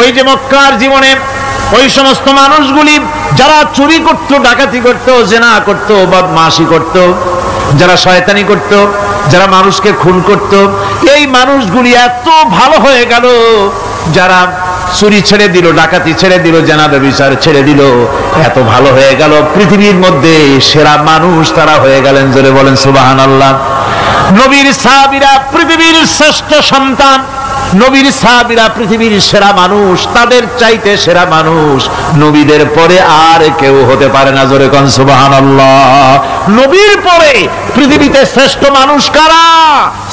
ওই যে মক্কার জীবনে ওই সমস্ত মানুষগুলি যারা চুরি করত, ডাকাতি করত, জিনা করত, বদমাশি করত, যারা শয়তানি করত, যারা মানুষকে খুন করত, এই মানুষগুলি এত ভালো হয়ে গেল, যারা চুরি ছেড়ে দিল, ডাকাতি ছেড়ে দিল, জিনা ব্যভিচার ছেড়ে দিল, এত ভালো হয়ে গেল, পৃথিবীর মধ্যে সেরা মানুষ তারা হয়ে গেলেন। জোরে বলেন সুবহানাল্লাহ। নবীর সাহাবীরা পৃথিবীর শ্রেষ্ঠ সন্তান, নবীর সাহাবীরা পৃথিবীর সেরা মানুষ, তাদের চাইতে সেরা মানুষ নবীদের পরে আর কেউ হতে পারে না। জোরে কোন সুবহানাল্লাহ। নবীর পরে পৃথিবীতে শ্রেষ্ঠ মানুষ কারা?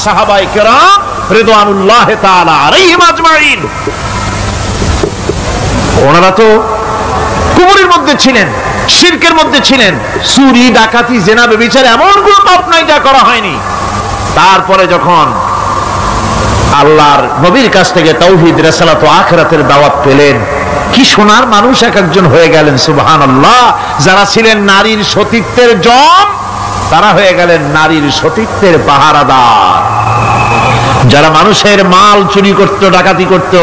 সাহাবায়ে কেরাম রিদওয়ানুল্লাহ তাআলা আলাইহিম আজমাইন। ওনারা তো কুফরের মধ্যে ছিলেন, শিরকের মধ্যে ছিলেন, চুরি, ডাকাতি, জিনা, ব্যভিচার এমন কোন পাপ নাই যা করা হয়নি। তারপরে যখন আল্লাহর নবীর কাছ থেকে তাওহীদ, রিসালাত ও আখিরাতের দাওয়াত পেলেন, কি সোনার মানুষ এক একজন হয়ে গেলেন। সুবহানাল্লাহ। যারা ছিলেন নারীর সতীত্বের জম, তারা হয়ে গেলেন নারীর সতীত্বের পাহারাদার। যারা মানুষের মাল চুরি করত, ডাকাতি করত,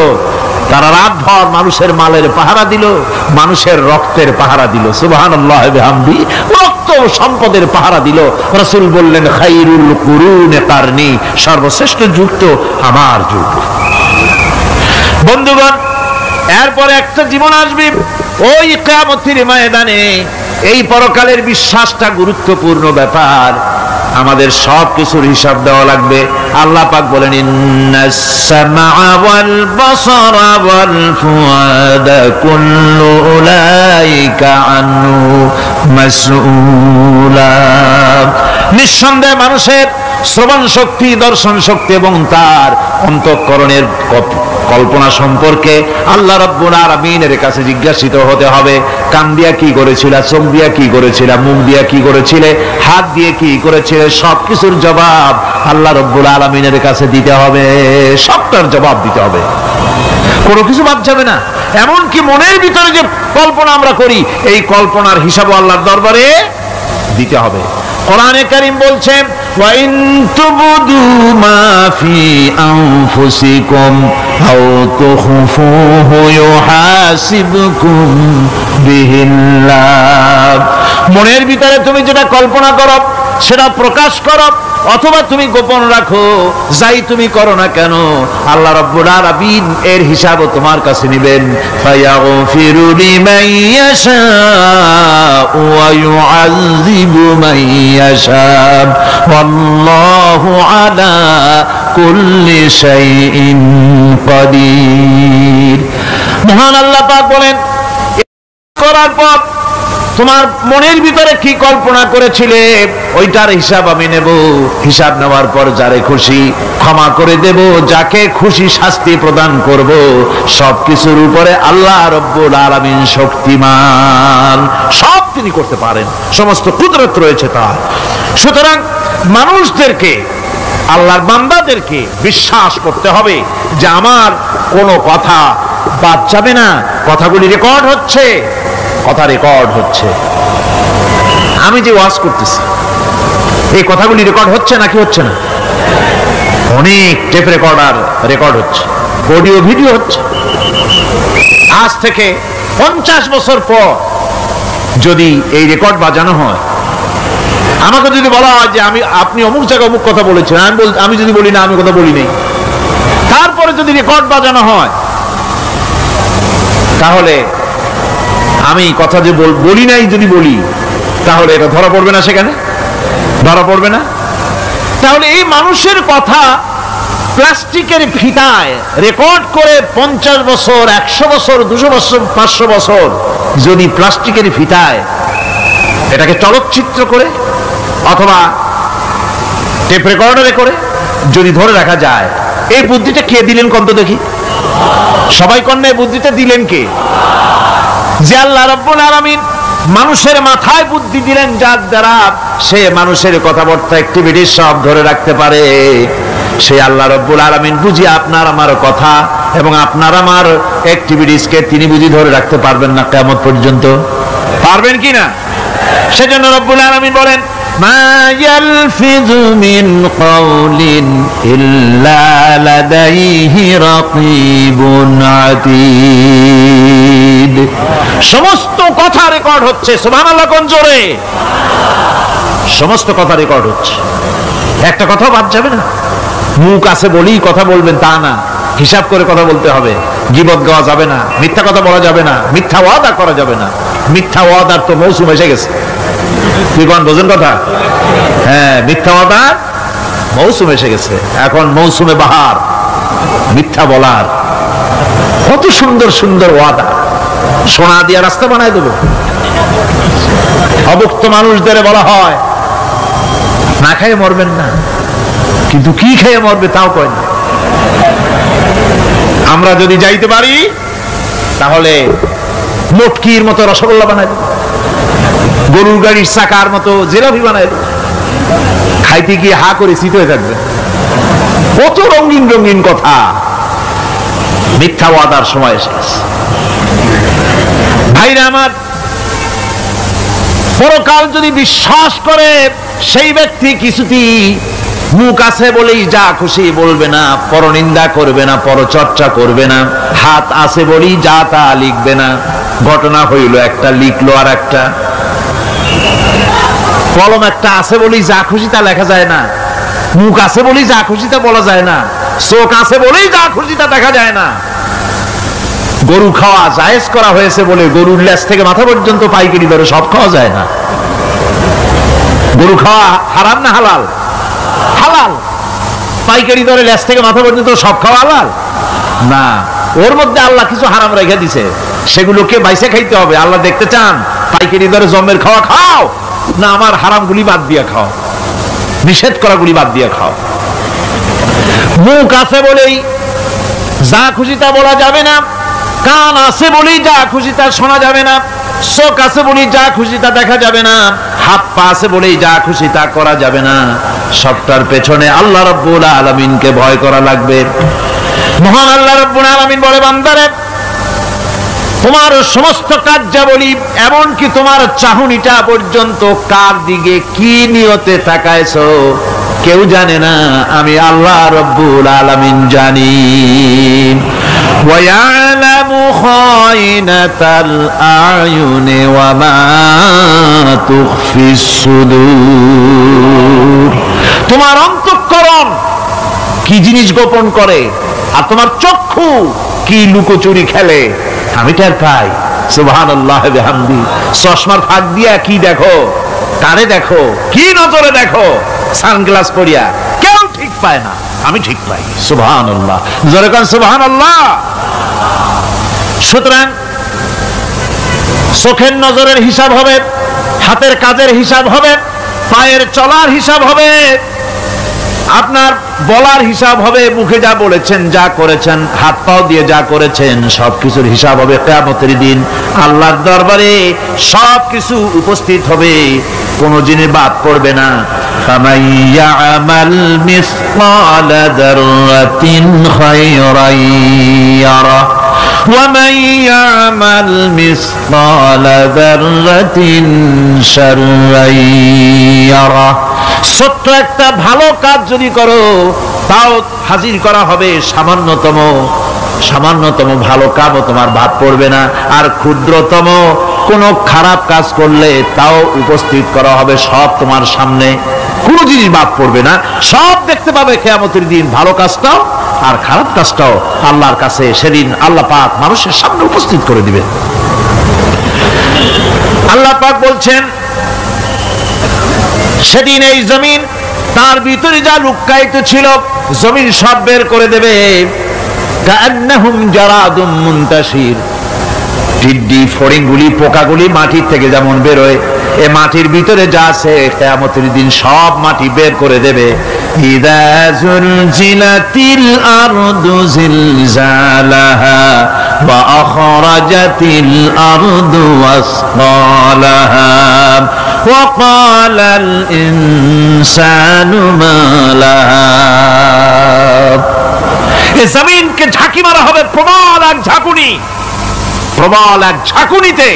তারা রাতভর মানুষের মালের পাহারা দিল, মানুষের রক্তের পাহারা দিল। সুবহানাল্লাহ বিহামদি। রক্ত সম্পদের পাহারা দিল। রাসূল বললেন, খায়রুল কুরুনে কারনি, সর্বশ্রেষ্ঠ যুগ তো আমার যুগ। বন্ধুগণ, এরপরে একটা জীবন আসবে ওই কিয়ামতের ময়দানে। এই পরকালের বিশ্বাসটা গুরুত্বপূর্ণ ব্যাপার। আমাদের সব কিছুর হিসাব দেওয়া লাগবে। আল্লাহ পাক বলেন, ইন্নাস সামআ ওয়াল বাসারা ওয়াল ফুআদা কুল্লু উলাইকা আনহু মাসউলা। নিঃসন্দেহে মানুষের শ্রবণ শক্তি, দর্শন শক্তি এবং তার অন্তঃকরণের কল্পনা সম্পর্কে আল্লাহ রাব্বুল আলামিনের কাছে জিজ্ঞাসিত হতে হবে। কান দিয়া কি করেছিল, চোখ দিয়া কি করেছিল, মুখ দিয়া কি করেছিল, হাত দিয়ে কি করেছিল, সবকিছুর জবাব আল্লাহ রাব্বুল আলামিনের কাছে দিতে হবে। সবটার জবাব দিতে হবে, কোনো কিছু বাদ যাবে না। এমনকি মনের ভিতরে যে কল্পনা আমরা করি, এই কল্পনার হিসাবও আল্লাহর দরবারে দিতে হবে। কোরআনে কারীম বলছে, ওয়া ইন তুবদু মা ফি আনফুসিকুম আও তুখফুহু ইউহাসিবকুম বিহিল্লাহ। মনের ভিতরে তুমি যেটা কল্পনা করো সেটা প্রকাশ করো, অথবা তুমি গোপন রাখো, যাই তুমি করো না কেন, আল্লাহ রাব্বুল আলামিন এর হিসাবও তোমার কাছে নেবেন। ফায়াগফিরু লিমান ইয়াশা ওয়া ইউআযযিবু মান ইয়াশা ওয়াল্লাহু আলা কুল্লি শাইইন কাদির। মহান আল্লাহ পাক বলেন, করার পর তোমার মনের ভিতরে কি কল্পনা করেছিলে ওইটার হিসাব আমি নেব। হিসাব নেওয়ার পর যারে খুশি ক্ষমা করে দেব, যাকে খুশি শাস্তি প্রদান করব। সবকিছুর উপরে আল্লাহ রাব্বুল আলামিন শক্তিমান, সব তিনি করতে পারেন, সমস্ত কুদরত রয়েছে তার। সুতরাং মানুষদেরকে, আল্লাহর বান্দাদেরকে বিশ্বাস করতে হবে যে আমার কোনো কথা বাদ যাবে না। কথাগুলি রেকর্ড হচ্ছে, কথা রেকর্ড হচ্ছে। আমি যে ওয়াজ করতেছি এই কথাগুলি রেকর্ড হচ্ছে নাকি হচ্ছে না? অনেক টেপ রেকর্ডার রেকর্ড হচ্ছে, অডিও ভিডিও হচ্ছে। আজ থেকে 50 বছর পর যদি এই রেকর্ড বাজানো হয়, আমাকে যদি বলা হয় যে আপনি অমুক জায়গায় অমুক কথা বলেছেন, আমি যদি বলি না আমি কথা বলি নাই, তারপরে যদি রেকর্ড বাজানো হয়, তাহলে আমি কথা যে বলি নাই যদি বলি, তাহলে এটা ধরা পড়বে না? সেখানে ধরা পড়বে না? তাহলে এই মানুষের কথা প্লাস্টিকের ফিতায় রেকর্ড করে 50 বছর, 100 বছর, 200 বছর, 500 বছর যদি প্লাস্টিকের ফিতায় এটাকে চলচ্চিত্র করে অথবা টেপ রেকর্ডারে করে যদি ধরে রাখা যায়, এই বুদ্ধিটা কে দিলেন কোন তো দেখি? সবাই কন্যা এই বুদ্ধিটা দিলেন কে? যে আল্লাহ রাব্বুল আলামিন মানুষের মাথায় বুদ্ধি দিলেন, যার দ্বারা সে মানুষের কথাবার্তা, অ্যাক্টিভিটি সব ধরে রাখতে পারে। সেই আল্লাহ রাব্বুল আলামিন বুঝি আপনার আমার কথা এবং আপনার আমার অ্যাক্টিভিটিসকে তিনি বুঝি ধরে রাখতে পারবেন না কিয়ামত পর্যন্ত? পারবেন কি না? সেজন্য রব্বুল আলামিন বলেন, মা ইয়ালফিযু মিন কাওলিন ইল্লা লাদাইহি রাকীবুন আতীদ। সমস্ত কথা রেকর্ড হচ্ছে। সুবহানাল্লাহ কোন জোরে। সমস্ত কথা রেকর্ড হচ্ছে, একটা কথা বাদ যাবে না। মুখ আছে বলেই কথা বলবেন তা না, হিসাব করে কথা বলতে হবে। গীবত গাওয়া যাবে না, মিথ্যা কথা বলা যাবে না, মিথ্যা ওয়াদা করা যাবে না। মিথ্যা ওয়াদার তো মৌসুম এসে গেছে। তুই কোন বোঝেন কথা? হ্যাঁ, মিথ্যা ওয়াদার মৌসুম এসে গেছে। এখন মৌসুমে বাহার মিথ্যা বলার। কত সুন্দর সুন্দর ওয়াদা, সোনা দিয়া রাস্তা বানায় দেবো। অভুক্ত মানুষদের বলা হয় না খেয়ে মরবেন না, কিন্তু কি খেয়ে মরবে তাও কয় না। আমরা যদি যাইতে পারি তাহলে মটকির মতো রসগোল্লা বানাই, গরুর গাড়ির চাকার মতো জিলাপি বানাই, খাইতে গিয়ে হা করে শীত হয়ে থাকবে। কত রঙিন রঙিন কথা। মিথ্যা ওয়াদার সময় এসে গেছে। ভাইরা আমার, পরকাল যদি বিশ্বাস করে সেই ব্যক্তি কিছুতেই মুখ আছে বলেই যা খুশি বলবে না, পরনিন্দা করবে না, পরচর্চা করবে না, হাত আছে বলেই যা তা লিখবে না। ঘটনা হইল একটা, লিখলো আর একটা। কলম একটা আছে বলেই যা খুশি তা লেখা যায় না, মুখ আছে বলেই যা খুশি তা বলা যায় না, চোখ আছে বলেই যা খুশি তা দেখা যায় না। গরু খাওয়া জায়েজ করা হয়েছে বলে গরুর লেজ থেকে মাথা পর্যন্ত পাইকারি দরে সব খাওয়া যায় না। গরু খাওয়া হারাম না হালাল? হালাল। পাইকারি দরে লেজ থেকে মাথা পর্যন্ত সব খাওয়া হালাল না। ওর মধ্যে আল্লাহ কিছু হারাম রেখে দিছে, সেগুলোকে বাইসে খাইতে হবে। আল্লাহ দেখতে চান পাইকারি দরে জমের খাওয়া খাও না আমার হারামগুলি বাদ দিয়ে খাও, নিষেধ করাগুলি বাদ দিয়ে খাও। মুখ আছে বলেই যা খুশি তা বলা যাবে না, কান আছে বলেই যা খুশি তা শোনা যাবে না, চোখ আছে বলেই যা খুশি তা দেখা যাবে না, হাত পা আছে বলেই যা খুশি তা করা যাবে না। সবটার পেছনে আল্লাহ রাব্বুল আলামিনকে ভয় করা লাগবে। মহান আল্লাহ রাব্বুল আলামিন বলে, বান্দারে তোমার সমস্ত কার্যাবলী এমনকি তোমার চাহনিটা পর্যন্ত কার দিকে কি নিয়তে তাকায়ছো কেউ জানে না, আমি আল্লাহ রাব্বুল আলামিন জানি। وَيَعْلَمُ خَائِنَةَ الْأَعْيُنِ وَمَا تُخْفِي الصُّدُورُ। তোমার অন্তঃকরণ কি জিনিস গোপন করে আর তোমার চক্ষু কি লুকোচুরি খেলে আমি টের পাই। সুবহানাল্লাহ বিহামদি। চশমার ফাঁক দিয়া কি দেখো, কারে দেখো, কি নজরে দেখো, সানগ্লাস পরিয়া কেউ ঠিক পায় না, আমি ঠিক পাই। সুবহানাল্লাহ, জোরে কোন সুবহানাল্লাহ। সুতরাং চোখের নজরের হিসাব হবে, হাতের কাজের হিসাব হবে, পায়ের চলার হিসাব হবে, আপনার বলার হিসাব হবে, মুখে যা বলেছেন যা করেছেন, হাত পাও দিয়ে যা করেছেন সবকিছুর হিসাব হবে কিয়ামতের দিন। আল্লাহর দরবারে সবকিছু উপস্থিত হবে, কোন জিনিস বাদ পড়বে না। ফামান ইয়ামাল মিসকালা যাররাতিন খায়রান ইয়ারা ওয়া মান ইয়ামাল মিসকালা যাররাতিন শাররান ইয়ারা। ছোট্ট একটা ভালো কাজ যদি করো তাও হাজির করা হবে সামান্যতম ভালো কাজও তোমার বাদ পড়বে না, আর ক্ষুদ্রতম কোনো খারাপ কাজ করলে তাও উপস্থিত করা হবে সব তোমার সামনে, কোনো জিনিস বাদ পড়বে না, সব দেখতে পাবে কিয়ামতের দিন। ভালো কাজটাও আর খারাপ কাজটাও আল্লাহর কাছে সেদিন আল্লাহ পাক মানুষের সামনে উপস্থিত করে দিবেন। আল্লাহ পাক বলছেন সেদিন এই জমিন তার ভিতরে যা লুকায়িত ছিল জমিন সব বের করে দেবে। কান্নাহুম জারাদুম মুনতাশির। টিড্ডি ফড়িংগুলি পোকাগুলি মাটির থেকে যেমন বেরোয়, এ মাটির ভিতরে যা আছে কিয়ামতের দিন সব মাটি বের করে দেবে। ইযা যুলজিলাতিল আরদু জিলজালাহা ওয়া আখরাজাতিল আরদু আসকালাহা ওয়া ক্বালাল ইনসানু মা লাহা। এই জমিনকে ঝাঁকি মারা হবে প্রবল এক ঝাঁকুনি, প্রবল এক ঝাঁকুনিতে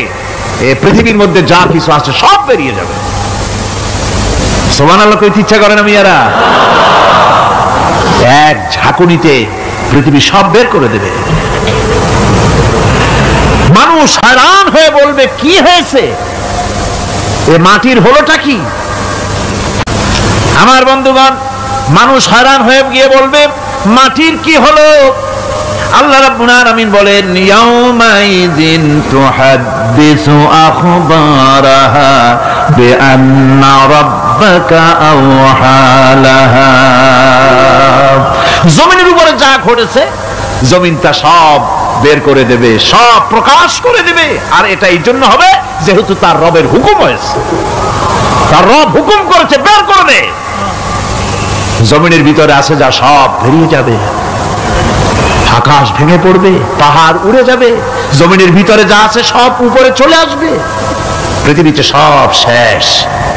এই পৃথিবীর মধ্যে যা কিছু আছে সব বেরিয়ে যাবে। সুবহানাল্লাহ কইতে ইচ্ছা করে না মিয়ারা? এক ঝাঁকুনিতে পৃথিবী সব বের করে দেবে। মানুষ হয়রান হয়ে বলবে কি হয়েছে, এ মাটির হলোটা কি? আমার বন্ধুগণ, মানুষ হয়রান হয়ে গিয়ে বলবে মাটির কি হলো? আল্লাহ রাব্বুল আলামিন বলেন ইয়াউমাইযিন তুহাদ্দিসু আখবারাহা বিআন্না রাব্বাকা আওহা লাহা। জমিনের উপরে যা ঘটেছে জমিন তা সব বের করে দেবে, সব প্রকাশ করে দেবে। আর এটা এই জন্য হবে যেহেতু তার রবের হুকুম হয়েছে, তার রব হুকুম করেছে বের করবে। জমিনের ভিতরে আছে যা সব বেরিয়ে যাবে, আকাশ ভেঙে পড়বে, পাহাড় উড়ে যাবে, জমিনের ভিতরে যা আছে সব উপরে চলে আসবে। পৃথিবীতে সব শেষ,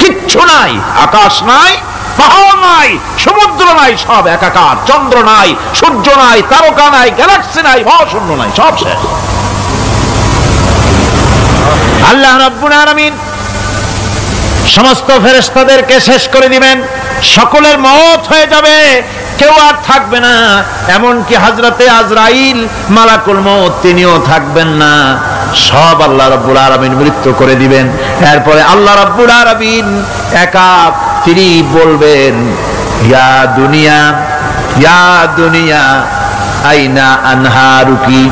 কিচ্ছু নাই, আকাশ নাই, পাহাড় নাই, সমুদ্র নাই, সব একাকার, চন্দ্র নাই, সূর্য নাই, তারকা নাই, গ্যালাক্সি নাই, মহাশূন্য নাই, সব শেষ। আল্লাহ রাব্বুল আলামিন সমস্ত ফেরেশতাদেরকে শেষ করে দিবেন, সকলের মওত হয়ে যাবে, কেউ আর থাকবে না। এমনকি হযরতে আজরাইল মালাকুল মউত তিনিও থাকবেন না, সব আল্লাহ রাব্বুল আলামিন মৃত্যু করে দিবেন। এরপরে আল্লাহ রাব্বুল আলামিন একা তিনি বলবেন ইয়া দুনিয়া, ইয়া দুনিয়া আইনা আনহারুকি,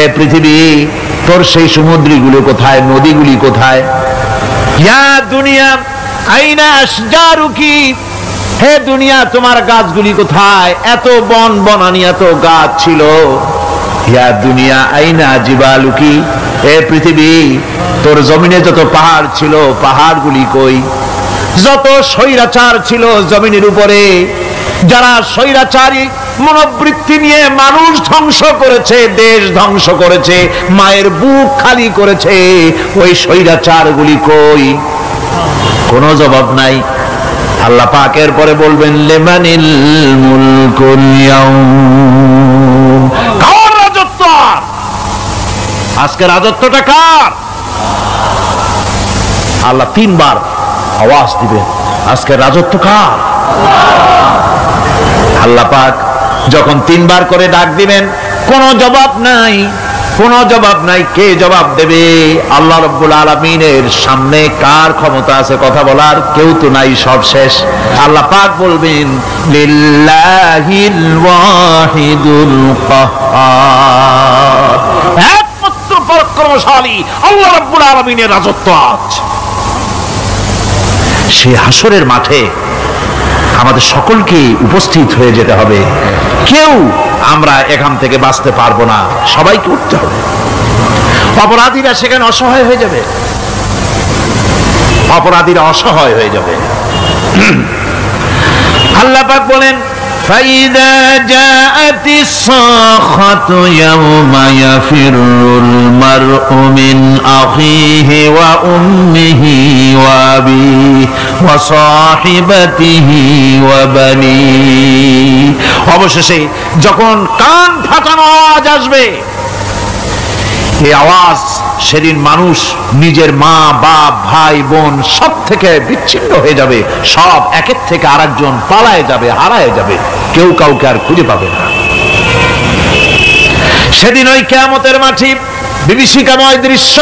এ পৃথিবী তোর সেই সমুদ্রগুলো কোথায়, নদীগুলি কোথায়? ইয়া দুনিয়া আইনা আশজারুকি, হে দুনিয়া তোমার গাছগুলি কোথায়? এত বন বনানি, এত গাছ ছিল। ইয়া দুনিয়া আইনা জিবালুকি, হে পৃথিবী তোর জমিনে যত পাহাড় ছিল পাহাড়গুলি কই? যত স্বৈরাচার ছিল জমিনের উপরে, যারা স্বৈরাচারী মনোবৃত্তি নিয়ে মানুষ ধ্বংস করেছে, দেশ ধ্বংস করেছে, মায়ের বুক খালি করেছে, ওই স্বৈরাচারগুলি কই? কোনো জবাব নাই। আল্লাহ পাক এর পরে বলবেন লিমানিল মুলকুল ইয়াউম, কার রাজত্ব? আজকে রাজত্বটা কার? আল্লাহ তিনবার আওয়াজ দিবেন, আজকে রাজত্ব কার? আল্লাহ পাক যখন তিনবার করে ডাক দিবেন, কোনো জবাব নাই, কোনো জবাব নাই। কে জবাব দেবে? আল্লাহ রাব্বুল আলামিনের সামনে কার ক্ষমতা আছে কথা বলার? কেউ তো নাই, সব শেষ। আল্লাহ পাক বলবেন লিল্লাহিল ওয়াহিদুল কাহ্হার, একমাত্র পরাক্রমশালী আল্লাহ রাব্বুল আলামিনের রাজত্ব আজ। সেই হাসরের মাঠে আমাদের সকলকে উপস্থিত হয়ে যেতে হবে। কেউ আমরা এখান থেকে বাঁচতে পারবো না, সবাইকে উঠতে হবে। অপরাধীরা সেখানে অসহায় হয়ে যাবে, অপরাধীরা অসহায় হয়ে যাবে। আল্লাহ পাক বলেন ফাইদা জাআতিস সাখাতু ইয়াওমা ইয়াফিরুল মারউ মিন আখিহি ওয়া উম্মিহি ওয়া আবিহি ওয়া সাহিবাতিহি ওয়া বানিহি, অবশেষে যখন কান ফাটানো আওয়াজ আসবে, এই আওয়াজ সেদিন মানুষ নিজের মা বাপ ভাই বোন সব থেকে বিচ্ছিন্ন হয়ে যাবে, সব একের থেকে আরেকজন পালায় যাবে, হারায় যাবে, কেউ কাউকে আর খুঁজে পাবে না। সেদিন ওই কিয়ামতের মাঠে বিভীষিকাময় দৃশ্য,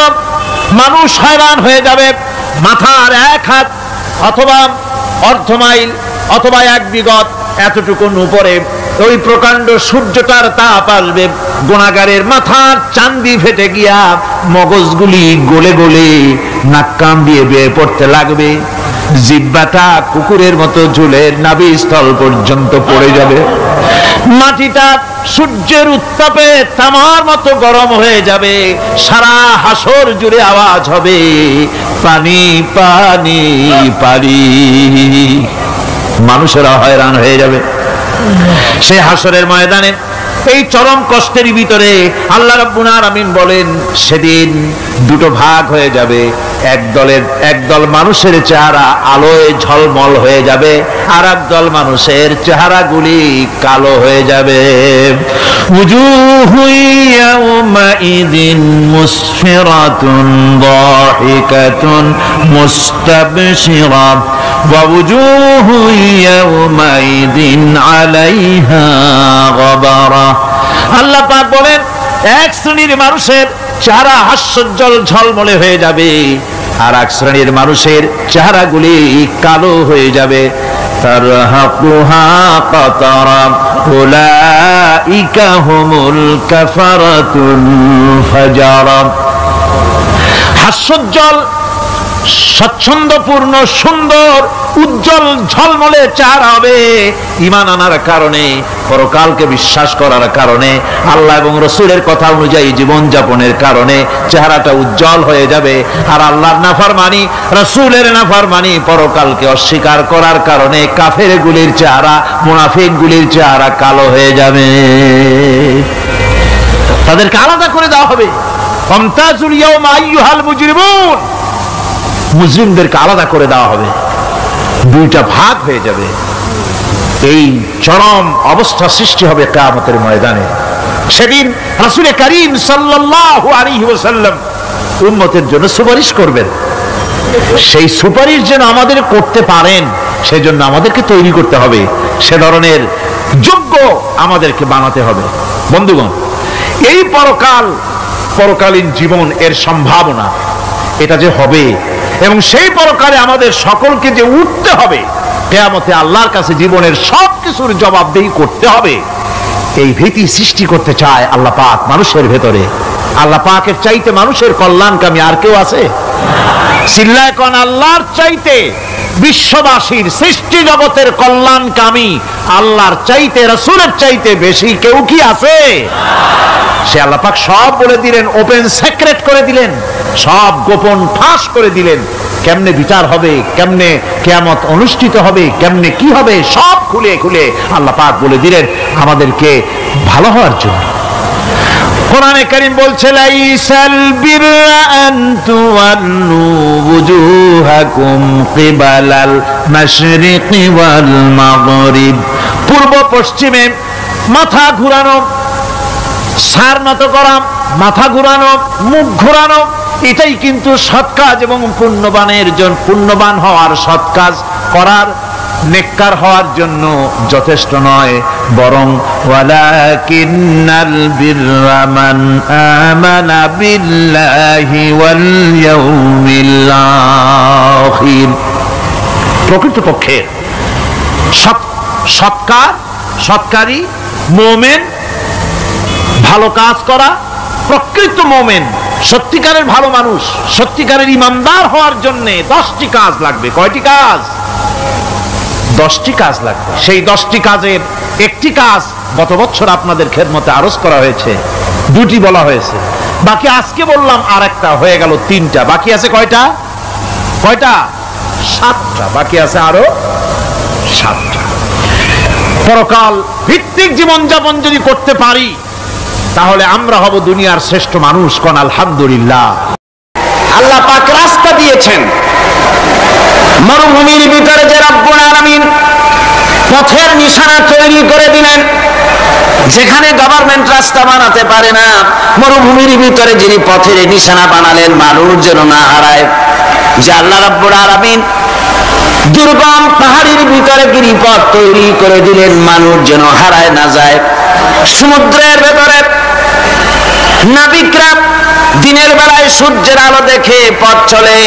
মানুষ হয়রান হয়ে যাবে। মাথার এক হাত অথবা অর্ধ মাইল অথবা এক বিগত এতটুকুন উপরে ওই প্রকাণ্ড সূর্যটার তাপ আসবে, গুনাহগারের মাথার চান্দি ফেটে গিয়া মগজগুলি গলে গলে নাক কান দিয়ে বেয়ে পড়তে লাগবে, জিহ্বাটা কুকুরের মতো ঝুলে নাভিস্থল পর্যন্ত পড়ে যাবে, মাটিটা সূর্যের উত্তাপে তামার মতো গরম হয়ে যাবে, সারা হাসর জুড়ে আওয়াজ হবে পানি পানি পানি। মানুষেরা হয়রান হয়ে যাবে সেই হাসরের ময়দানে। এই চরম কষ্টের ভিতরে আল্লাহ রাব্বুল আলামিন বলেন সেদিন দুটো ভাগ হয়ে যাবে, একদল মানুষের চেহারা আলোয় ঝলমল হয়ে যাবে, আর একদল মানুষের চেহারাগুলি কালো হয়ে যাবে। উজুহু ইয়াউমাইযিন মুসফিরাতুন দাহিকাতুন মুস্তাবশিরা ووجوه يومئذ عليها غبرة আল্লাহ পাক বলেন এক শ্রেণীর মানুষের চেহারা হাস্যোজ্জ্বল ঝলমলে হয়ে যাবে, আর এক শ্রেণীর মানুষের চেহারাগুলি কালো হয়ে যাবে। তারহাকুহা কাতারা উলাইকা হুমুল কাফারাতুল ফাজারা। হাস্যোজ্জ্বল, স্বচ্ছন্দপূর্ণ, সুন্দর, উজ্জ্বল ঝলমলে চেহারা হবে ঈমান আনার কারণে, পরকালকে বিশ্বাস করার কারণে, আল্লাহ এবং রাসূলের কথা অনুযায়ী জীবন যাপনের কারণে চেহারাটা উজ্জ্বল হয়ে যাবে। আর আল্লাহর নাফরমানি, রাসূলের নাফরমানি, পরকালকে অস্বীকার করার কারণে কাফেরগুলির চেহারা, মুনাফিকগুলির চেহারা কালো হয়ে যাবে। তাদেরকে আলাদা করে দেওয়া হবে। ফামতাজুল ইয়াওমা আইয়ুহাল মুজরিমুন, মুজরিমদেরকে আলাদা করে দেওয়া হবে, দুইটা ভাগ হয়ে যাবে। এই চরম অবস্থা সৃষ্টি হবে কিয়ামতের ময়দানে। সেদিন রাসূল করিম সাল্লাল্লাহু আলাইহি ওয়াসাল্লাম উম্মতের জন্য সুপারিশ করবেন। সেই সুপারিশ যেন আমাদের করতে পারেন, সেজন্য আমাদেরকে তৈরি করতে হবে, সে ধরনের যোগ্য আমাদেরকে বানাতে হবে। বন্ধুগণ, এই পরকালীন জীবন, এর সম্ভাবনা, এটা যে হবে এবং সেই পরকালে আমাদের সকলকে যে উঠতে হবে, কিয়ামতে আল্লাহর কাছে জীবনের সবকিছুর জবাবদেহি করতে হবে, এই ভীতি সৃষ্টি করতে চায় আল্লাহ পাক মানুষের ভেতরে। আল্লাহ পাকের চাইতে মানুষের কল্যাণকামী আর কেউ আছে? চিল্লায় কোন আল্লাহর চাইতে, বিশ্ববাসীর সৃষ্টি জগতের কল্যাণকামী আল্লাহর চাইতে, রাসূলের চাইতে বেশি কেউ কি আছে? সে আল্লাহ পাক সব বলে দিলেন, ওপেন সিক্রেট করে দিলেন, সব গোপন ফাঁস করে দিলেন। কেমনে বিচার হবে, কেমনে কিয়ামত অনুষ্ঠিত হবে, কেমনে কি হবে, সব খুলে খুলে আল্লাহ পাক বলে দিলেন আমাদেরকে ভালো হওয়ার জন্য। কোরআনে কারীম বলছে, লাইসাল বিররা আন তুওয়াল্লু ওয়ুজুহাকুম কিবালাল মাশরিকি ওয়াল মাগরিব। পূর্ব পশ্চিমে মাথা ঘুরানো, সার নত করা, মাথা ঘুরানো, মুখ ঘুরানো, এটাই কিন্তু সৎ কাজ এবং পুণ্যবান হওয়ার, সৎ কাজ করার, নেককার হওয়ার জন্য যথেষ্ট নয়, বরং ওয়ালাকিন্নাল বিররা মান আমানা বিল্লাহি ওয়াল ইয়াউমিল আখির। প্রকৃতপক্ষে সৎকারী মুমিন, ভালো কাজ করা, প্রকৃত মুমিন, সত্যিকারের ভালো মানুষ, সত্যিকারের ইমানদার হওয়ার জন্য 10টি কাজ লাগবে। কয়টি কাজ? 10টি কাজ লাগবে। সেই 10টি কাজের একটি কাজ গত বছর আপনাদের খেদমতে আরজ করা হয়েছে, 2টি বলা হয়েছে, বাকি আজকে বললাম আর একটা, হয়ে গেল 3টা। বাকি আছে কয়টা? 7টা। বাকি আছে আরো 7টা। পরকাল ভিত্তিক জীবনযাপন যদি করতে পারি, তাহলে আমরা হব দুনিয়ার শ্রেষ্ঠ মানুষ। কোন আলহামদুলিল্লাহ। আল্লাহ পাক রাস্তা দিয়েছেন, মরুভূমির ভিতরে যে রব্বুল আলামিন পথের নিশানা তৈরি করে দিলেন, যেখানে গভর্নমেন্ট রাস্তা বানাতে পারে না, মরুভূমির ভিতরে যিনি পথের নিশানা বানালেন মানুষ যেন না হারায়। যে আল্লাহ রব্বুল আলামিন দুর্গম পাহাড়ের ভিতরে গিরিপথ তৈরি করে দিলেন, মানুষ যেন হারায় না যায়। সমুদ্রের ভেতরে নাবিকরা দিনের বেলায় সূর্যের আলো দেখে পথ চলে,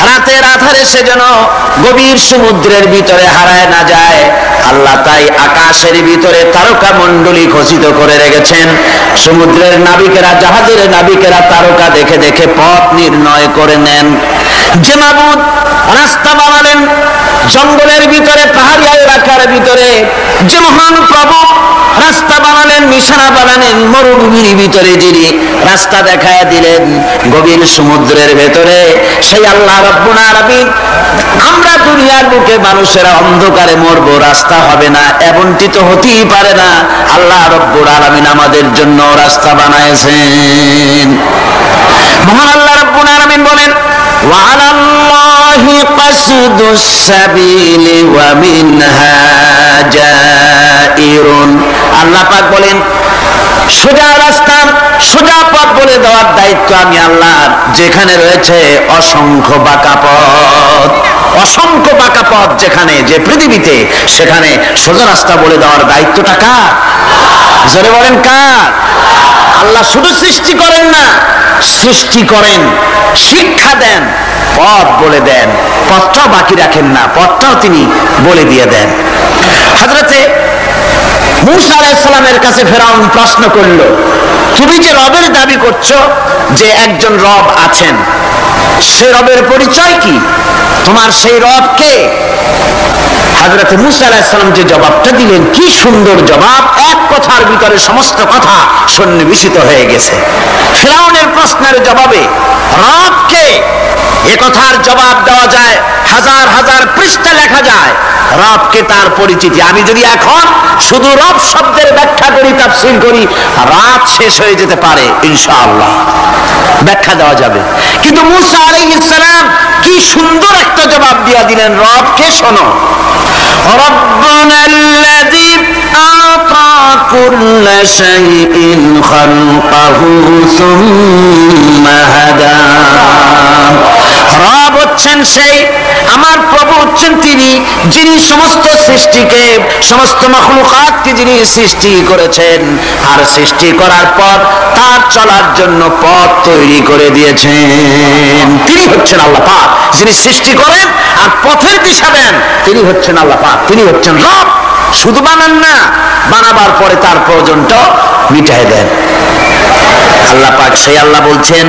রাতের আধারে সে যেন গভীর সমুদ্রের ভিতরে হারায় না যায়। আল্লাহ তাই আকাশের ভিতরে তারকা মণ্ডলী খচিত করে রেখেছেন। সমুদ্রের নাবিকেরা, জাহাজের নাবিকেরা তারকা দেখে দেখে পথ নির্ণয় করে নেন। যে মাবুদ রাস্তা বানালেন জঙ্গলের ভিতরে, পাহাড়ি এলাকার ভিতরে, যে মহান প্রভু রাস্তা বানালেন, নিশানা বানালেন মরুভূমির ভিতরে, যিনি রাস্তা দেখায় দিলেন গভীর সমুদ্রের ভেতরে, সেই আল্লাহ রব্বুল আলামিন। আমরা দুনিয়ার বুকে মানুষেরা অন্ধকারে মরবো, রাস্তা হবে না, এমনটি তো হতেই পারে না। আল্লাহ রব্বুল আলামিন আমাদের জন্য রাস্তা বানাইছেন। মহান আল্লাহ রব্বুল আলামিন বলেন, ওয়ালাল্লাহি কাসদুস সাবিলি ওয়া মিনহা জাইরুন। আল্লাহ পাক বলেন, সোজা রাস্তা, সোজা পথ বলে দেওয়ার দায়িত্ব আমি আল্লাহর। যেখানে রয়েছে অসংখ্য বাঁকা পথ, অসংখ্য বাঁকা পথ যেখানে, যে পৃথিবীতে, সেখানে সোজা রাস্তা বলে দেওয়ার দায়িত্বটা কার? জোরে বলেন কার? আল্লাহ শুধু সৃষ্টি করেন না, সৃষ্টি করেন, শিক্ষা দেন, পথ বলে দেন, পথটাও বাকি রাখেন না, পথটাও তিনি বলে দিয়ে দেন। হযরতে মূসা আলাইহিস সালামের কাছে ফেরাউন প্রশ্ন করল, তুমি যে রবের দাবি করছো, যে একজন রব আছেন, সে রবের পরিচয় কি? তোমার সেই রব কে? হযরত মূসা আলাইহিস সালাম যে জবাবটা দিলেন, কি সুন্দর জবাব! এক কথার ভিতরে সমস্ত কথা সন্নিবেশিত হয়ে গেছে। ফিরআউনের প্রশ্নের জবাবে রব কে, এ কথার জবাব দেওয়া যায়, হাজার হাজার পৃষ্ঠা লেখা যায়। রবকে, তার পরিচিতি। আমি যদি এখন শুধু রব শব্দের ব্যাখ্যা করি, তাফসীর করি, রাত শেষ হয়ে যেতে পারে, ইনশাআল্লাহ ব্যাখ্যা দেওয়া যাবে। কিন্তু মূসা আলাইহিস সালাম কি সুন্দর একটা জবাব দিয়ে দিলেন, রবকে শোনো। রব্বুনাল্লাযী আ'তা কুল্লা শাইইন খালকাহু সুম্মা হাদা। রব হচ্ছেন সেই, আমার প্রভু হচ্ছেন তিনি, যিনি সমস্ত সৃষ্টিকে, সমস্ত মাখলুকাতকে যিনি সৃষ্টি করেছেন, আর সৃষ্টি করার পর তার চলার জন্য পথ তৈরি করে দিয়েছেন। তিনি হচ্ছেন আল্লাহ পাক, যিনি সৃষ্টি করেন আর পথের দিশা দেন। তিনি হচ্ছেন আল্লাহ পাক, তিনি হচ্ছেন রব। শুধু বানান না, বানাবার পরে তার প্রয়োজনটাও মিটায় দেন। আল্লাহ পাক সেই আল্লাহ বলছেন,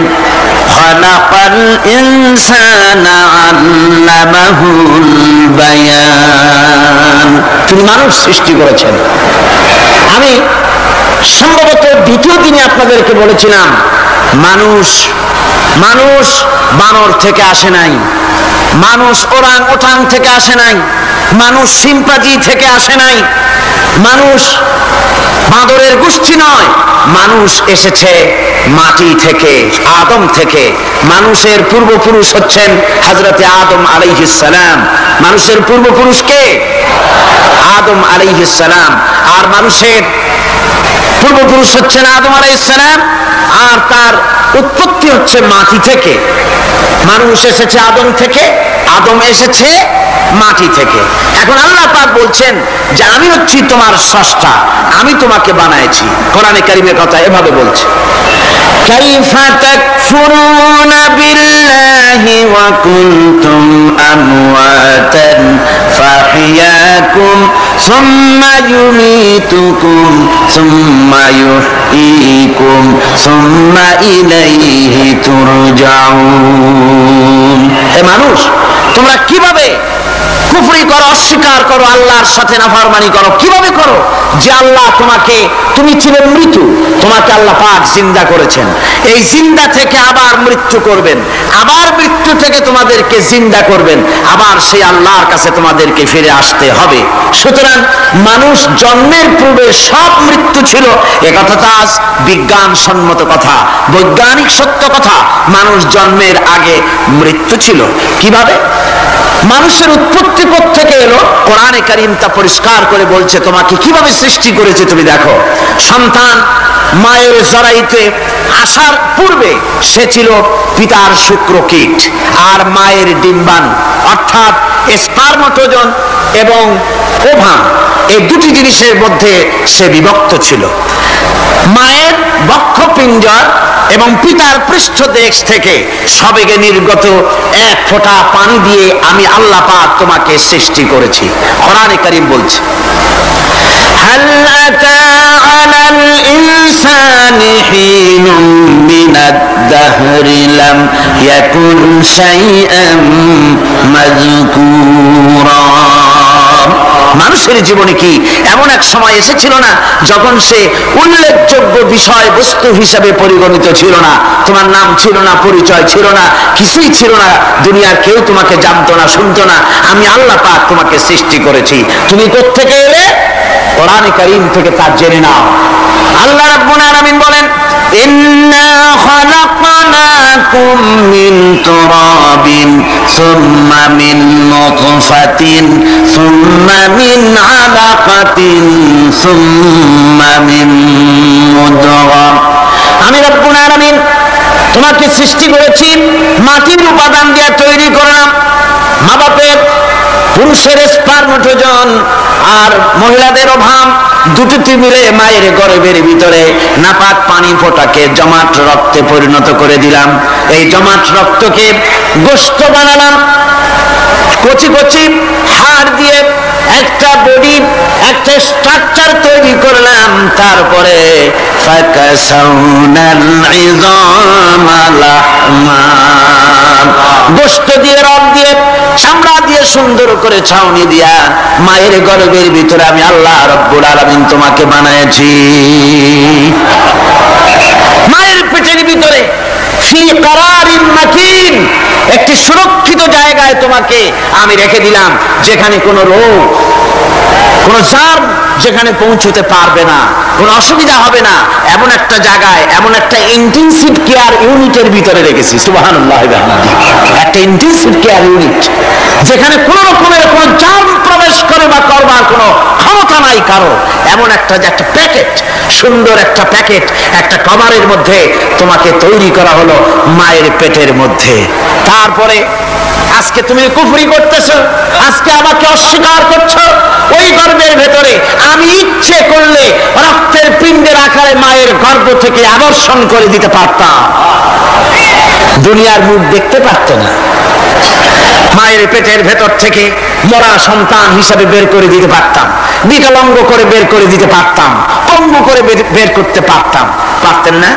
খালাকাল ইনসানা আল্লামাহুল বায়ান। তিনি মানুষ সৃষ্টি করেছেন। আমি সম্ভবত দ্বিতীয় দিনে আপনাদেরকে বলেছিলাম, মানুষ বানর থেকে আসে নাই, মানুষ ওরাং ওটাং থেকে আসে নাই, মানুষ শিম্পাঞ্জি থেকে আসে নাই, মানুষ বাঁদরের গোষ্ঠী নয়, মানুষ এসেছে মাটি থেকে, আদম থেকে। মানুষের পূর্বপুরুষ হচ্ছেন হযরতে আদম আলাইহিস সালাম। মানুষের পূর্বপুরুষ কে? আদম আলাইহিস সালাম। আর মানুষের পূর্বপুরুষ হচ্ছেন আদম আলাইহিস সালাম, আর তার উৎপত্তি হচ্ছে মাটি থেকে। মানুষ এসেছে আদম থেকে, আদম এসেছে মাটি থেকে। এখন আল্লাহ পাক বলছেন যে আমি হচ্ছি তোমার স্রষ্টা, আমি তোমাকে বানাইছি। কোরআনে কারীমের কথা এভাবে বলছে, কাইফা তাকফুরুনা বিল্লাহি ওয়া কুনতুম আমওয়াতান ফাহিয়াকুম সুম্মা ইউমীতুকুম সুম্মা ইউহয়ীকুম সুম্মা ইলাইহি তুরজাউন। হে মানুষ, তোমরা কিভাবে কুফরি করো, অস্বীকার করো, আল্লাহর সাথে নাফরমানি করো? কিভাবে করো? যে আল্লাহ তোমাকে, তুমি ছিলে মৃত্যু, তোমাকে আল্লাহ পাক জিন্দা করেছেন, এই জিন্দা থেকে আবার মৃত্যু করবেন, আবার মৃত্যু থেকে তোমাদেরকে জিন্দা করবেন, আবার সেই আল্লাহর কাছে তোমাদেরকে ফিরে আসতে হবে। সুতরাং মানুষ জন্মের পূর্বে সব মৃত্যু ছিল, এ কথা তো আজ বিজ্ঞান সম্মত কথা, বৈজ্ঞানিক সত্য কথা। মানুষ জন্মের আগে মৃত্যু ছিল। কিভাবে? মানুষের উৎপত্তি থেকে এলো, কোরআনে কারীম তা পরিষ্কার করে বলছে। তোমাকে কিভাবে সৃষ্টি করেছে তুমি দেখো। সন্তান মায়ের জরায়ুতে আসার পূর্বে সে ছিল পিতার শুক্রকীট আর মায়ের ডিম্বাণু, অর্থাৎ স্পার্মটোজন এবং ওভাম, এই দুটি জিনিসের মধ্যে সে বিভক্ত ছিল। মায়ের বক্ষপিঞ্জর এবং পিতার পৃষ্ঠদেশ থেকে সবেগে নির্গত এক ফোঁটা পানি দিয়ে আমি আল্লাহ পাক তোমাকে সৃষ্টি করেছি। কোরআনে কারীম বলছে, হাল আতা আলাল ইনসানি হিনুম মিনাদ দাহরি লাম ইয়াকুন শাইআম মাযকুরা। মানুষের জীবনে কি এমন এক সময় এসেছিল না যখন সে উল্লেখযোগ্য বিষয় বস্তু হিসেবে পরিগণিত ছিল না? তোমার নাম ছিল না, পরিচয় ছিল না, কিছুই ছিল না, দুনিয়ার কেউ তোমাকে জানতো না, শুনতো না। আমি আল্লাহ পাক তোমাকে সৃষ্টি করেছি। তুমি কোত্থেকে এলে? কোরআনে কারীম থেকে তা জেনে নাও। আল্লাহ রাব্বুল আলামিন বলেন, ইন্না খালাকনাকুম মিন তুরাবিন সুম্মা মিন নুতফাতিন সুম্মা মিন আলাকাতিন সুম্মা মিন মুদগা তোমাকে সৃষ্টি করেছি মাটির উপাদান দিয়ে তৈরি করলাম। মা বাপের পুরুষের স্পার্মটোজন আর মহিলাদের অভাব দুটি মিলে মায়ের গর্ভের ভিতরে নাপাক পানি ফোটাকে জমাট রক্তে পরিণত করে দিলাম। এই জমাট রক্তকে গোশত বানালাম, কচি কচি হাড় দিয়ে একটা বডি, একটা স্ট্রাকচার তৈরি করলাম। তারপরে গোশত দিয়ে, রক দিয়ে, চামড়া দিয়ে সুন্দর করে ছাউনি দিয়া মায়ের গর্ভের ভিতরে আমি আল্লাহ রব্বুল আলামিন তোমাকে বানাইছি। মায়ের পেটের ভিতরে ফি কারারিন মাকিন, একটি সুরক্ষিত জায়গায় তোমাকে আমি রেখে দিলাম, যেখানে কোনো রোগ, কোন জার্ম যেখানে পৌঁছতে পারবে না, কোনো অসুবিধা হবে না, এমন একটা জায়গায়, এমন একটা ইন্টেনসিভ কেয়ার ইউনিটের ভিতরে রেখেছি। সুবহানাল্লাহ, একটা ইন্টেনসিভ কেয়ার ইউনিট যেখানে কোনো রকমের কোনো জার্ম প্রবেশ করে বা করবার কোনো ক্ষমতা নাই কারো, এমন একটা যে একটা প্যাকেট, সুন্দর একটা প্যাকেট, একটা কভারের মধ্যে তোমাকে তৈরি করা হলো মায়ের পেটের মধ্যে। তারপরে আজকে তুমি কুফরি করতেছো, আজকে আমাকে অস্বীকার করছো। ওই গর্ভের ভেতরে আমি ইচ্ছে করলে রক্তের পিণ্ডের আকারে মায়ের গর্ভ থেকে আবর্ষণ করে দিতে পারতাম, দুনিয়ার মুখ দেখতে পারতো না। মায়ের পেটের ভেতর থেকে মরা সন্তান হিসাবে বের করে দিতে পারতাম, বিকলাঙ্গ করে বের করে দিতে পারতাম, পঙ্গু করে বের করতে পারতাম, পারতেন না?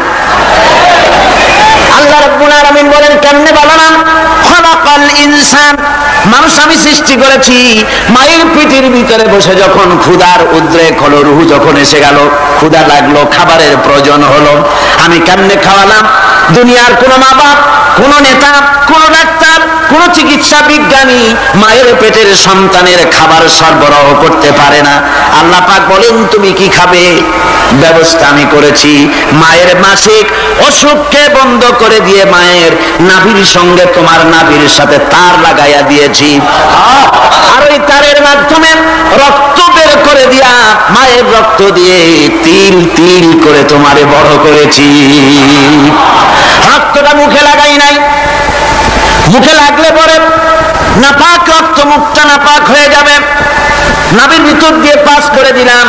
আল্লাহ রাব্বুল আলামিন বলেন, কেমনে বলো না? খলাকাল ইনসান, মানুষ আমি সৃষ্টি করেছি মায়ের পেটের ভিতরে বসে। যখন ক্ষুধার উদ্রেক হলো, রুহ যখন এসে গেল, ক্ষুধা লাগলো, খাবারের প্রয়োজন হলো, আমি কেমনে খাওয়ালাম? দুনিয়ার কোন মা বাপ, কোন নেতা, কোন ডাক্তার, কোন চিকিৎসা বিজ্ঞানী মায়ের পেটের সন্তানের খাবার সরবরাহ করতে পারে না। আল্লাহ পাক বলেন, তুমি কি খাবে? ব্যবস্থা আমি করেছি। মায়ের মাসিক অসুখকে বন্ধ করে দিয়ে মায়ের নাভির সঙ্গে তোমার নাভির সাথে তার লাগাইয়া দিয়েছি, আর ওই তারের মাধ্যমে রক্ত বের করে দিয়া মায়ের রক্ত দিয়ে তিল তিল করে তোমারে বড় করেছি। রক্তটা মুখে লাগাই নাই, মুখে লাগলে পরে নাপাক রক্ত, মুখটা নাপাক হয়ে যাবে। নাভির ভিতর দিয়ে পাস করে দিলাম,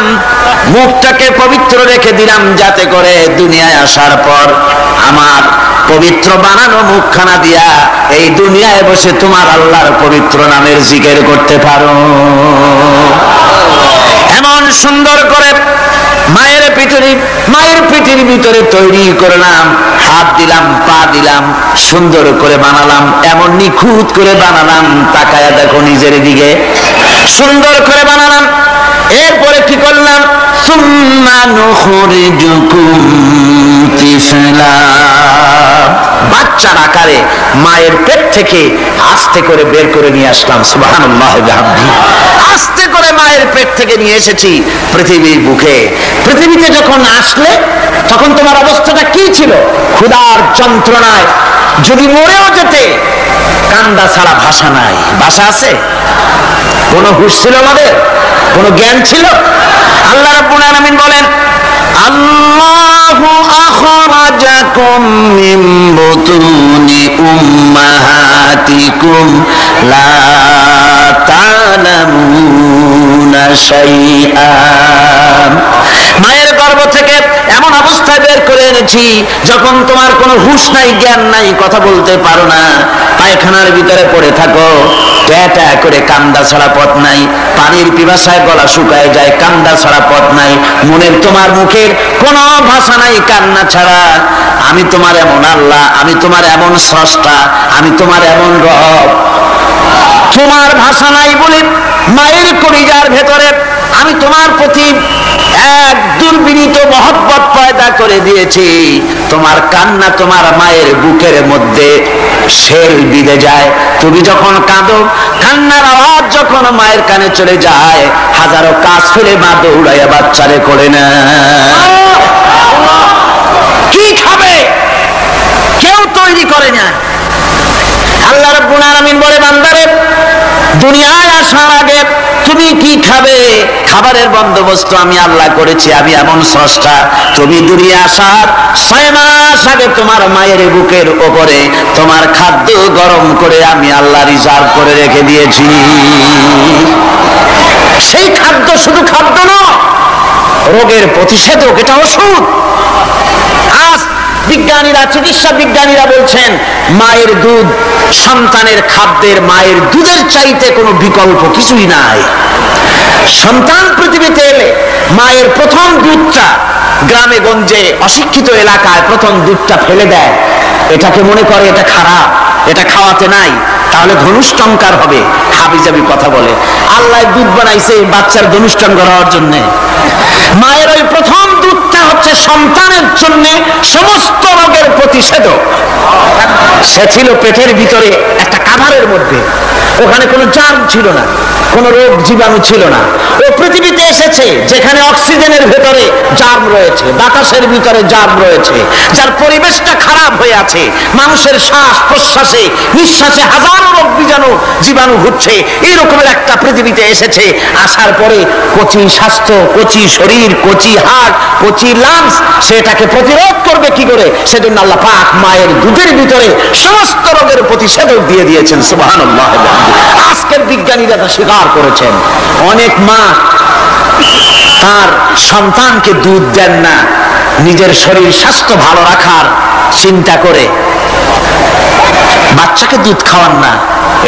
মুখটাকে পবিত্র রেখে দিলাম, যাতে করে দুনিয়ায় আসার পর আমার পবিত্র বানানো মুখখানা দিয়া এই দুনিয়ায় বসে তোমার আল্লাহর পবিত্র নামের জিকির করতে পারো। এমন সুন্দর করে মায়ের পিঠের ভিতরে তৈরি করলাম, হাত দিলাম, পা দিলাম, সুন্দর করে বানালাম, এমন নিখুঁত করে বানালাম, তাকায়া দেখো নিজের দিকে, সুন্দর করে বানালাম। এরপরে কি করলাম? সুম্মা নুখরিজুকুম তিফলা, বাচ্চার আকারে মায়ের পেট থেকে আস্তে করে বের করে নিয়ে আসলাম। সুবহানাল্লাহ বিহামদিহি, আস্তে করে মায়ের পেট থেকে নিয়ে এসেছি পৃথিবীর বুকে। পৃথিবীতে যখন আসলে তখন তোমার অবস্থাটা কি ছিল? ক্ষুধার যন্ত্রণায় যদি মরেও যেতে, কান্দা ছাড়া ভাষা নাই। ভাষা আছে? কোন হুঁশ ছিল আমাদের? কোন জ্ঞান ছিল? আল্লাহ রাব্বুল আলামিন বলেন, আল্লাহু আখরাজাকুম মিন বুতুনি উম্মাহাতিকুম লা তা'লামুনা শাইআ, মায়ের গর্ভ থেকে এমন অবস্থায় বের করে এনেছি যখন তোমার কোনো হুঁশ নাই, জ্ঞান নাই, কথা বলতে পারো না, পায়খানার ভিতরে পড়ে থাকো, ট্যাটা করে কান্দা ছাড়া পথ নাই, পানির পিপাসায় গলা শুকায় যায়, কান্দা ছাড়া পথ নাই, মনের তোমার মুখের কোনো ভাষা নাই কান্না ছাড়া। আমি তোমার এমন আল্লাহ, আমি তোমার এমন স্রষ্টা, আমি তোমার এমন রব। তোমার ভাষা নাই বলে মায়ের কলিজার ভেতরে আমি তোমার প্রতি এক দুর্বিনীত মহব্বত পয়দা করে দিয়েছি। তোমার কান্না তোমার মায়ের বুকের মধ্যে শেল বিঁধে যায়। তুমি যখন কাঁদো, কান্নার আওয়াজ যখন মায়ের কানে চলে যায়, হাজারো কাজ ফেলে মা দৌড়াইয়া বাচ্চারে করে না। কি খাবে কেউ তৈরি করে না। আল্লাহ রাব্বুল আলামিন বলে, বান্দারে দুনিয়ায় আসার আগে তুমি কি খাবে, খাবারের বন্দোবস্ত আমি আল্লাহ করেছি, আমি এমন স্রষ্টা। তুমি দুনিয়া আসার 6 মাস মাস আগে তোমার মায়ের বুকের ওপরে তোমার খাদ্য গরম করে আমি আল্লাহ রিজার্ভ করে রেখে দিয়েছি। সেই খাদ্য শুধু খাদ্য নয়, রোগের প্রতিষেধক, এটা ওষুধ। আজ বিজ্ঞানীরা, চিকিৎসা বিজ্ঞানীরা বলছেন মায়ের দুধ সন্তানের খাদ্যের, মায়ের দুধের চাইতে কোনো বিকল্প কিছুই নাই। সন্তান পৃথিবীতে এলে মায়ের প্রথম দুধটা, গ্রামে গঞ্জে অশিক্ষিত এলাকায় প্রথম দুধটা ফেলে দেয়, এটাকে মনে করে এটা খারাপ, এটা খাওয়াতে নাই, তাহলে ধনুষ্টঙ্কার হবে, হাবিজাবি কথা বলে। আল্লাহ দুধ বানাইছে বাচ্চার ধনুষ্টঙ্কার হওয়ার জন্য। মায়ের ওই প্রথম দুধটা হচ্ছে সন্তানের জন্য সমস্ত রোগের প্রতিষেধক। সে ছিল পেটের ভিতরে একটা কাভারের মধ্যে, ওখানে কোনো জার্ম ছিল না, কোনো রোগ জীবাণু ছিল না। ও পৃথিবীতে এসেছে যেখানে অক্সিজেনের ভেতরে জার্ম রয়েছে, বাতাসের ভিতরে জার্ম রয়েছে, যার পরিবেশটা খারাপ হয়ে আছে, মানুষের শ্বাস প্রশ্বাসে নিঃশ্বাসে হাজারো রোগ বীজাণু জীবাণু ঘুরছে, এই রকমের একটা পৃথিবীতে এসেছে। আসার পরে কচি স্বাস্থ্য, কচি শরীর, কচি হার্ট, কচি লাংস, সেটাকে প্রতিরোধ করবে কি করে? সেজন্য আল্লাহ পাক মায়ের দুধের ভিতরে সমস্ত রোগের প্রতিষেধক দিয়ে দিয়েছেন। সুবহানাল্লাহ। আজকের বিজ্ঞানীরা তা স্বীকার করেছেন। অনেক মা তার সন্তানকে দুধ দেন না, নিজের শরীর স্বাস্থ্য ভালো রাখার চিন্তা করে বাচ্চাকে দুধ খাওয়ান না।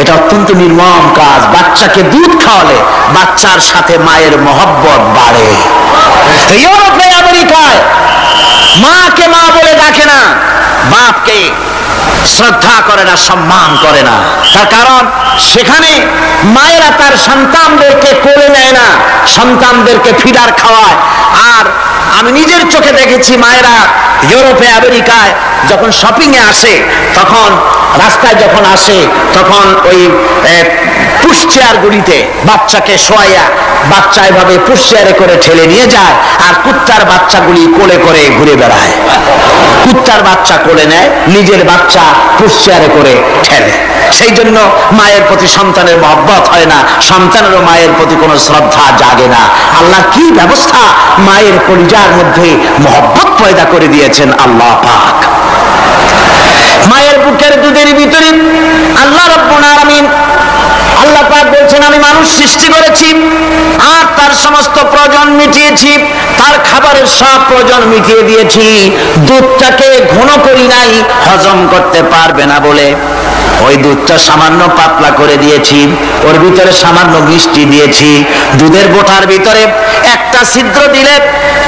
এটা অত্যন্ত নির্মম কাজ। বাচ্চাকে দুধ খাওয়ালে বাচ্চার সাথে মায়ের মহব্বত বাড়ে। ইউরোপে, আমেরিকায় মাকে মা বলে ডাকে না, বাপকে শ্রদ্ধা করে না, সম্মান করে না। তার কারণ সেখানে মায়েরা তার সন্তানদেরকে কোলে নেয় না, সন্তানদেরকে ফিডার খাওয়ায়। আর আমি নিজের চোখে দেখেছি মায়েরা ইউরোপে, আমেরিকায় যখন শপিং এ আসে, তখন রাস্তায় যখন আসে, তখন ওই পুশ চেয়ার গুলিতে বাচ্চাকে শোয়াইয়া বাচ্চা এভাবে পুশ চেয়ারে করে ঠেলে নিয়ে যায়, আর কুত্তার বাচ্চাগুলি কোলে করে ঘুরে বেড়ায়। কুত্তার বাচ্চা কোলে নেয়, নিজের বাচ্চা পুশ চেয়ারে করে ঠেলে। সেই জন্য মায়ের প্রতি সন্তানের মহব্বত হয় না, সন্তানেরও মায়ের প্রতি কোনো শ্রদ্ধা জাগে না। আল্লাহ কি ব্যবস্থা মায়ের কলিজার মধ্যে মহব্বত পয়দা করে দিয়েছেন আল্লাহ পাক। মায়ের বুকের দুধের ভিতরে আল্লাহ রাব্বুল আলামিন, আল্লাহ পাক বলছেন আমি মানুষ সৃষ্টি করেছি আর তার সমস্ত প্রয়োজন মিটিয়েছি, তার খাবারের সব প্রয়োজন মিটিয়ে দিয়েছি। দুধটাকে ঘন করি নাই হজম করতে পারবে না বলে, ওই দুধটা সামান্য পাতলা করে দিয়েছি, ওর ভিতরে সামান্য মিষ্টি দিয়েছি। দুধের বোটার ভিতরে একটা ছিদ্র দিলে,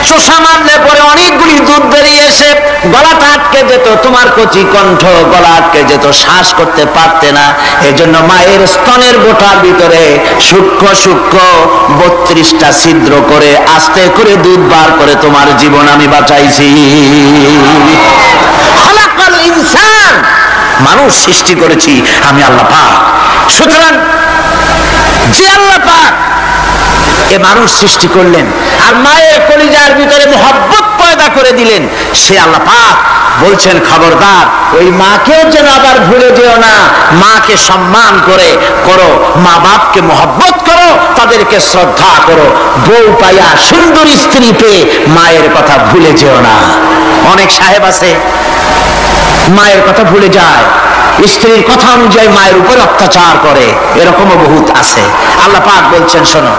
চোষা মারলে পরে অনেকগুলি দুধ বেরিয়ে এসে গলাটা আটকে যেত, তোমার কচি কণ্ঠ গলা আটকে যেত, শ্বাস করতে পারতে না। এজন্য মায়ের স্তনের বোটার ভিতরে সূক্ষ্ম সূক্ষ্ম 32টা ছিদ্র করে আস্তে করে দুধ বার করে তোমার জীবন আমি বাঁচাইছি। খালাকাল ইনসান, মানুষ সৃষ্টি করেছি আমি আল্লাহ পাক। সুতরাং যে আল্লাহ পাক এ মানুষ সৃষ্টি করলেন আর মায়ের কলিজার ভিতরে মহব্বত পয়দা করে দিলেন, সে আল্লাহ পাক বলছেন খবরদার ওই মাকেও যেন আবার ভুলে যেও না, মাকে সম্মান করে করো, মা বাপকে মহব্বত করো, তাদেরকে শ্রদ্ধা করো। বউ পাইয়া সুন্দর স্ত্রী পেয়ে মায়ের কথা ভুলে যেও না। অনেক সাহেব আছে মায়ের কথা ভুলে যায়, স্ত্রীর কথা অনুযায়ী মায়ের উপর অত্যাচার করে, এরকমও বহুত আছে। আল্লাহ পাক বলছেন শোনো,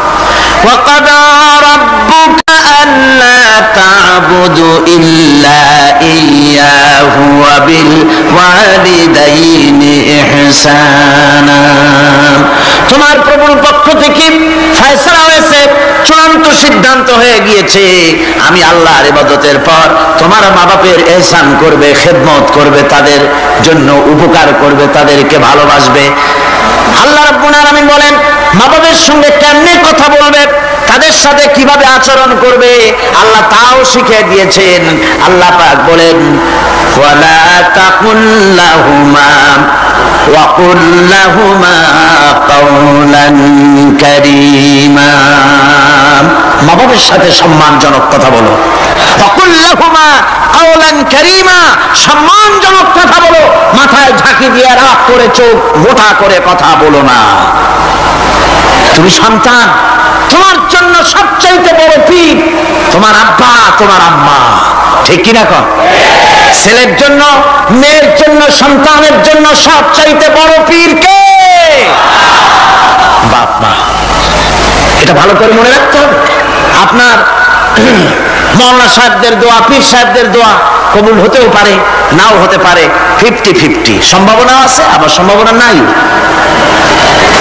ওয়াকাদা রাব্বুকা আল্লা তা'বুদু ইল্লা ইয়্যাহু ওয়া বিল ওয়ালিদাইনি ইহসানা। তোমার প্রভুর পক্ষ থেকে ফয়সালা হয়েছে, চূড়ান্ত সিদ্ধান্ত হয়ে গিয়েছে, আমি আল্লাহর ইবাদতের পর তোমার মা বাপের ইহসান করবে, খেদমত করবে, তাদের জন্য উপকার করবে, তাদেরকে ভালোবাসবে। আল্লাহ রাব্বুল আলামিন বলেন মা বাবার সঙ্গে কেমনে কথা বলবে, তাদের সাথে কিভাবে আচরণ করবে, আল্লাহ তাও শিখিয়ে দিয়েছেন। আল্লাহ পাক বলেন ওয়ালা তাকুল লাহুমা ওয়া কুল লাহুমা কাওলান কারীমা। মা বাবার সাথে সম্মানজনক কথা বলো। ওয়া কুল লাহুমা কাওলান কারীমা, সম্মানজনক কথা বলো, মাথায় ঝাঁকি দিয়ে রাগ করে চোখ মোটা করে কথা বলো না। তুমি সন্তান, তোমার জন্য সবচাইতে বড় পীর তোমার আব্বা তোমার আম্মা, ঠিক কিনা কন? ছেলের জন্য, মেয়ের জন্য, সন্তানের জন্য সবচাইতে বড় পীর কে? বাপ মা। এটা ভালো করে মনে রাখতে হবে। আপনার মাওলানা সাহেবদের দোয়া, পীর সাহেবদের দোয়া কবুল হতেও পারে, নাও হতে পারে, 50-50 সম্ভাবনা আছে, আবার সম্ভাবনা নাই।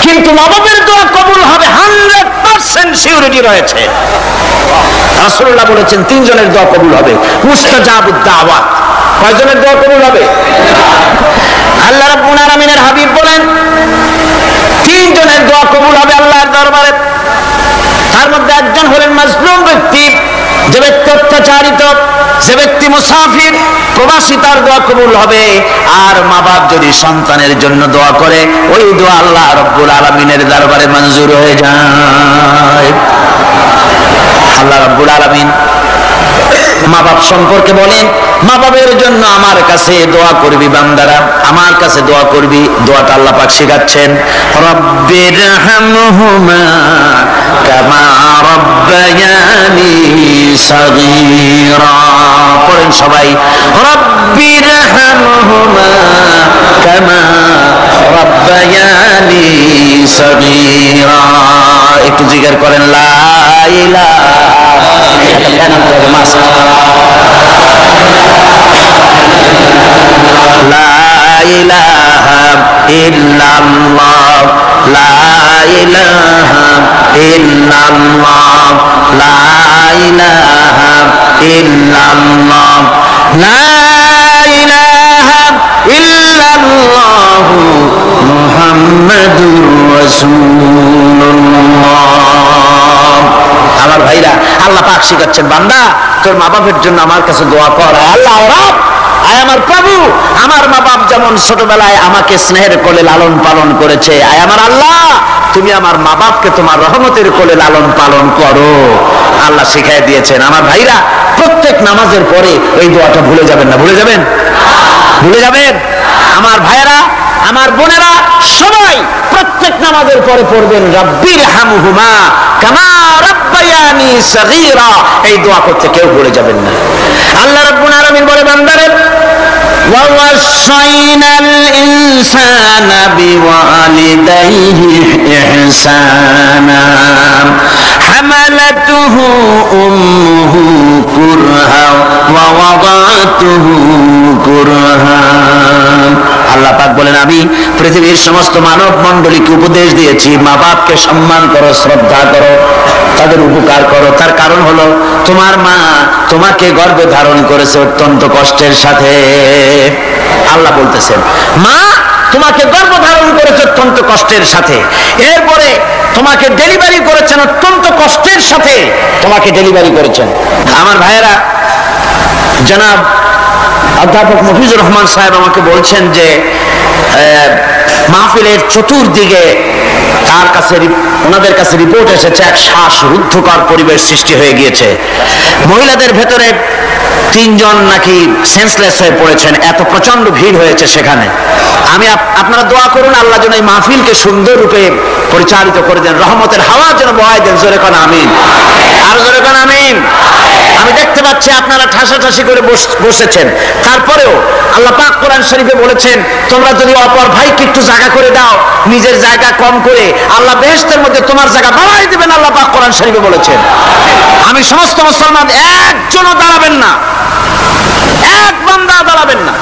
কিন্তু মা বাবার দোয়া কবুল হবে 100% সিউরিটি রয়েছে। রাসূলুল্লাহ বলেছেন 3 জনের দোয়া কবুল হবে, মুস্তাজাবুদ দাওয়াত। কয়জনের দোয়া কবুল হবে? আল্লাহ রাব্বুল আলামিনের হাবিব বলেন 3 জনের দোয়া কবুল হবে আল্লাহর দরবারে। তার মধ্যে একজন হলেন মাজলুম ব্যক্তি, যে ব্যক্তি অত্যাচারিত, যে ব্যক্তি মুসাফির, প্রবাসী, তার দোয়া কবুল হবে। আর মা বাপ যদি সন্তানের জন্য দোয়া করে, ওই দোয়া আল্লাহ রাব্বুল আলামিনের দরবারে মঞ্জুর হয়ে যায়। আল্লাহ রাব্বুল আলামিন মা বাপ সম্পর্কে বলেন, মা বাবের জন্য আমার কাছে দোয়া করবি বান্দারা, আমার কাছে দোয়া করবি। দোয়াটা আল্লাহ পাক শেখাচ্ছেন, রব্বিরহামহুমা কামা রাব্বায়ানি সাগীরা। পড়েন সবাই, রব্বিরহামহুমা কামা রাব্বায়ানি সাগীরা। একটু জিকির করেন, লা ইলাহা লা ইলাহা ইল্লাল্লাহ, লা ইলাহা ইল্লাল্লাহ, লা ইলাহা ইল্লাল্লাহ, লা ইলাহা ইল্লাল্লাহ মুহাম্মাদুর রাসূলুল্লাহ। আমার ভাইরা, আল্লাহ পাক শিখাচ্ছেন, বান্দা তোর মা বাপের জন্য আমার কাছে দোয়া কর। আল্লাহ রাব, আয় আমার প্রভু, আমার মা বাপ যেমন ছোটবেলায় আমাকে স্নেহের কোলে লালন পালন করেছে, আয় আমার আল্লাহ তুমি আমার মা বাপকে তোমার রহমতের কোলে লালন পালন করো। আল্লাহ শিখাই দিয়েছেন। আমার ভাইরা, প্রত্যেক নামাজের পরে এই দোয়াটা ভুলে যাবেন না। ভুলে যাবেন? ভুলে যাবেন? আমার ভাইয়েরা, আমার বোনেরা, সবাই প্রত্যেক নামাজের পরে পড়বেন, রব্বিরহামহুমা কামা রাব্বায়ানি সাগীরা। এই দোয়া করতে কেউ ভুলে যাবেন না। আল্লাহ রাব্বুল আলামিন বলে, বান্দারে ওয়া ওয়াসাইনাল ইনসানা বিওয়ালিদাইহি ইহসানা হামালাতুহু উম্মুহু কুরহা ওয়া ওয়াদাতুহু কুরহা। আল্লাহ পাক বলেন, আমি পৃথিবীর সমস্ত মানব মণ্ডলীকে উপদেশ দিয়েছি, মা বাপকে সম্মান করো, শ্রদ্ধা করো, তাদের উপকার করো। তার কারণ হলো তোমার মা তোমাকে গর্ভে ধারণ করেছে অত্যন্ত কষ্টের সাথে। আল্লাহ বলতেছেন, মা তোমাকে গর্ভ ধারণ করেছে অত্যন্ত কষ্টের সাথে, এরপরে তোমাকে ডেলিভারি করেছেন অত্যন্ত কষ্টের সাথে, তোমাকে ডেলিভারি করেছেন। আমার ভাইয়েরা, জনাব অধ্যাপক মফিজুর রহমান সাহেব আমাকে বলছেন যে মাহফিলের চতুর্দিকে ওনাদের কাছে রিপোর্ট এসেছে, এক শ্বাসরুদ্ধকর পরিবেশ সৃষ্টি হয়ে গিয়েছে। মহিলাদের ভেতরে 3 জন নাকি সেন্সলেস হয়ে পড়েছেন, এত প্রচন্ড ভিড় হয়েছে সেখানে। আমি আপনারা দোয়া করুন, আল্লাহ যেন এই মাহফিলকে সুন্দর রূপে পরিচালিত করে দেন, রহমতের হাওয়া যেন বহায় দেন। জোরে কোন আমিন, আর জোরে কোন আমিন। আমি দেখতে পাচ্ছি আপনারা ঠাসাঠাসি করে বসেছেন, তারপরেও আল্লাহ পাক কোরআন শরীফে বলেছেন, তোমরা যদি অপর ভাইকে একটু জায়গা করে দাও, নিজের জায়গা কম করে, আল্লাহ বেহেশতের মধ্যে তোমার জায়গা বাড়াই দেবেন। আল্লাহ পাক কোরআন শরীফে বলেছেন। আমি সমস্ত মুসলমান, একজনও দাঁড়াবেন না, এক বান্দা দাঁড়াবেন না।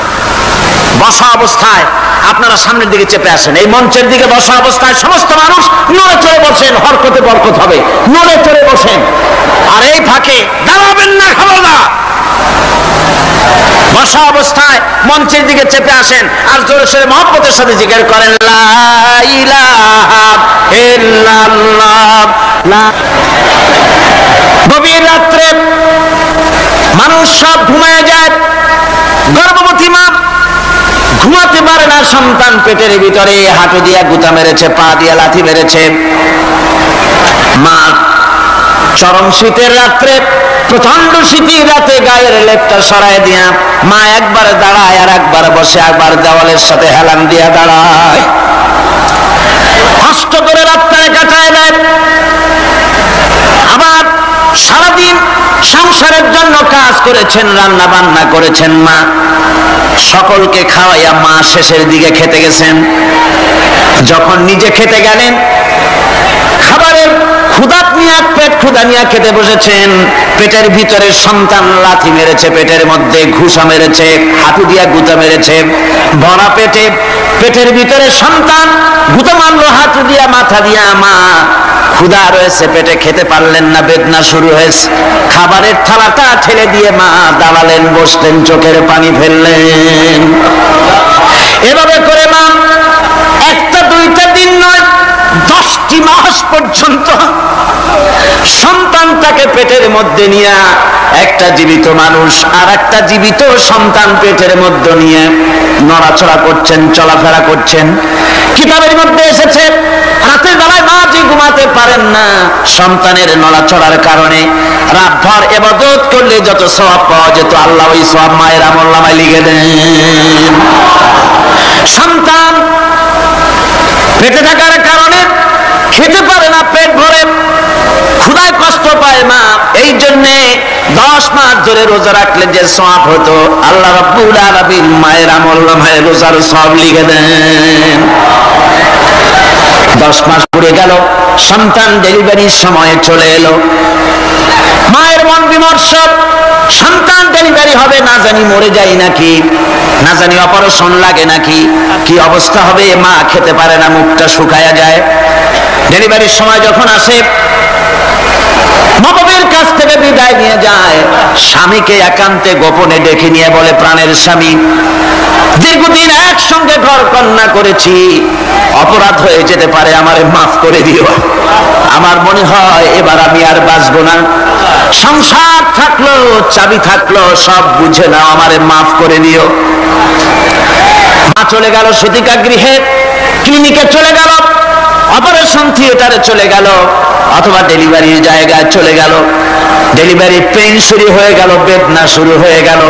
বসা অবস্থায় আপনারা সামনের দিকে চেপে আসেন, এই মঞ্চের দিকে বসা অবস্থায় সমস্ত মানুষ নড়ে চড়ে বসেন, হরকতে বরকত হবে, নড়ে চড়ে বসেন। আর এই ফাঁকে দাঁড়াবেন না, খবরদার। বসা অবস্থায় মঞ্চের দিকে চেপে আসেন, আর জোরে সোরে মহব্বতের সাথে জিকির করেন, লা ইলাহা ইল্লাল্লাহ। গভীর রাত্রে মানুষ সব ঘুমায় যায়, গর্ভবতী মা ঘুমাতে পারে না, সন্তান পেটের ভিতরে হাঁটু দিয়া গুতা মেরেছে, পা দিয়া লাথি মেরেছে। মা চরম শীতের রাত্রে, প্রচন্ড শীতের রাতে গায়ের লেপটা সরায় দিয়া মা একবার দাঁড়ায়, আর একবার বসে, একবার দেওয়ালের সাথে হেলান দিয়া দাঁড়ায়, কষ্ট করে রাতটায় কাটায় দেয়। সারাদিন সংসারের জন্য কাজ করেছেন, রান্না বান্না করেছেন মা, সকলকে খাওয়াইয়া মা শেষের দিকে খেতে গেছেন। যখন নিজে খেতে গেলেন, খাবারের ক্ষুধাত নিয়ে পেট ক্ষুধা নিয়ে খেতে বসেছেন, পেটের ভিতরে সন্তান লাথি মেরেছে, পেটের মধ্যে ঘুষা মেরেছে, হাতু দিয়া গুতা মেরেছে, ভরা পেটে পেটের ভিতরে সন্তান গুতা মারলো হাতু দিয়া, মাথা দিয়া। মা ক্ষুধা রয়েছে, পেটে খেতে পারলেন না, বেদনা শুরু হয়েছে। খাবারের থালাটা ঠেলে দিয়ে মা দাঁড়ালেন, বসলেন, চোখের পানি ফেললেন। এভাবে করে মা একটা দুইটা দিন নয়, 10টি মাস পর্যন্ত সন্তানটাকে পেটের মধ্যে নিয়ে, একটা জীবিত মানুষ আর একটা জীবিত সন্তান পেটের মধ্যে নিয়ে নড়াচড়া করছেন, চলাফেরা করছেন। কিতাবের মধ্যে এসেছে রাতের বেলায় মা যে ঘুমাতে পারেন না সন্তানের নড়াচড়ার কারণে। রাতভর ইবাদত করলে যত সওয়াব পাওয়া যেত, আল্লাহ ওই সওয়াব মায়ের আমলনামায় লিখে দেন। সন্তান পেটে থাকার কারণে খেতে পারে না, পেট ভরে ক্ষুধায় কষ্ট পায় মা। এই জন্যে 10 মাস ধরে রোজা রাখলে যে সওয়াব হতো, আল্লাহ রাব্বুল আলামিন মায়ের আমলনামায় রোজার সওয়াব লিখে দেন। 10 মাস পুরে গেল, সন্তান ডেলিভারির সময় চলে এলো। মায়ের মন বিমর্ষ, সন্তান ডেলিভারি হবে, না জানি মরে যায় নাকি, না জানি অপারেশন লাগে নাকি, কি অবস্থা হবে। মা খেতে পারে না, মুখটা শুকায়া যায়। ডেলিভারির সময় যখন আসে, নববীর কাছ থেকে বিদায় নিয়ে যায়, স্বামীকে একান্তে গোপনে ডেকে নিয়ে বলে, প্রাণের স্বামী, দীর্ঘদিন একসঙ্গে ঘর কন্যা করেছি, অপরাধ হয়ে যেতে পারে, আমারে মাফ করে দিও। আমার মনে হয় এবার আমি আর বাঁচবো না। সংসার থাকলো, চাবি থাকলো, সব বুঝে নাও, আমারে মাফ করে দিও। মা চলে গেল সতিকা গৃহে, ক্লিনিকে চলে গেল, অপারেশন থিয়েটারে চলে গেল, অথবা ডেলিভারির জায়গায় চলে গেল। ডেলিভারি পেইন শুরু হয়ে গেল, বেদনা শুরু হয়ে গেল।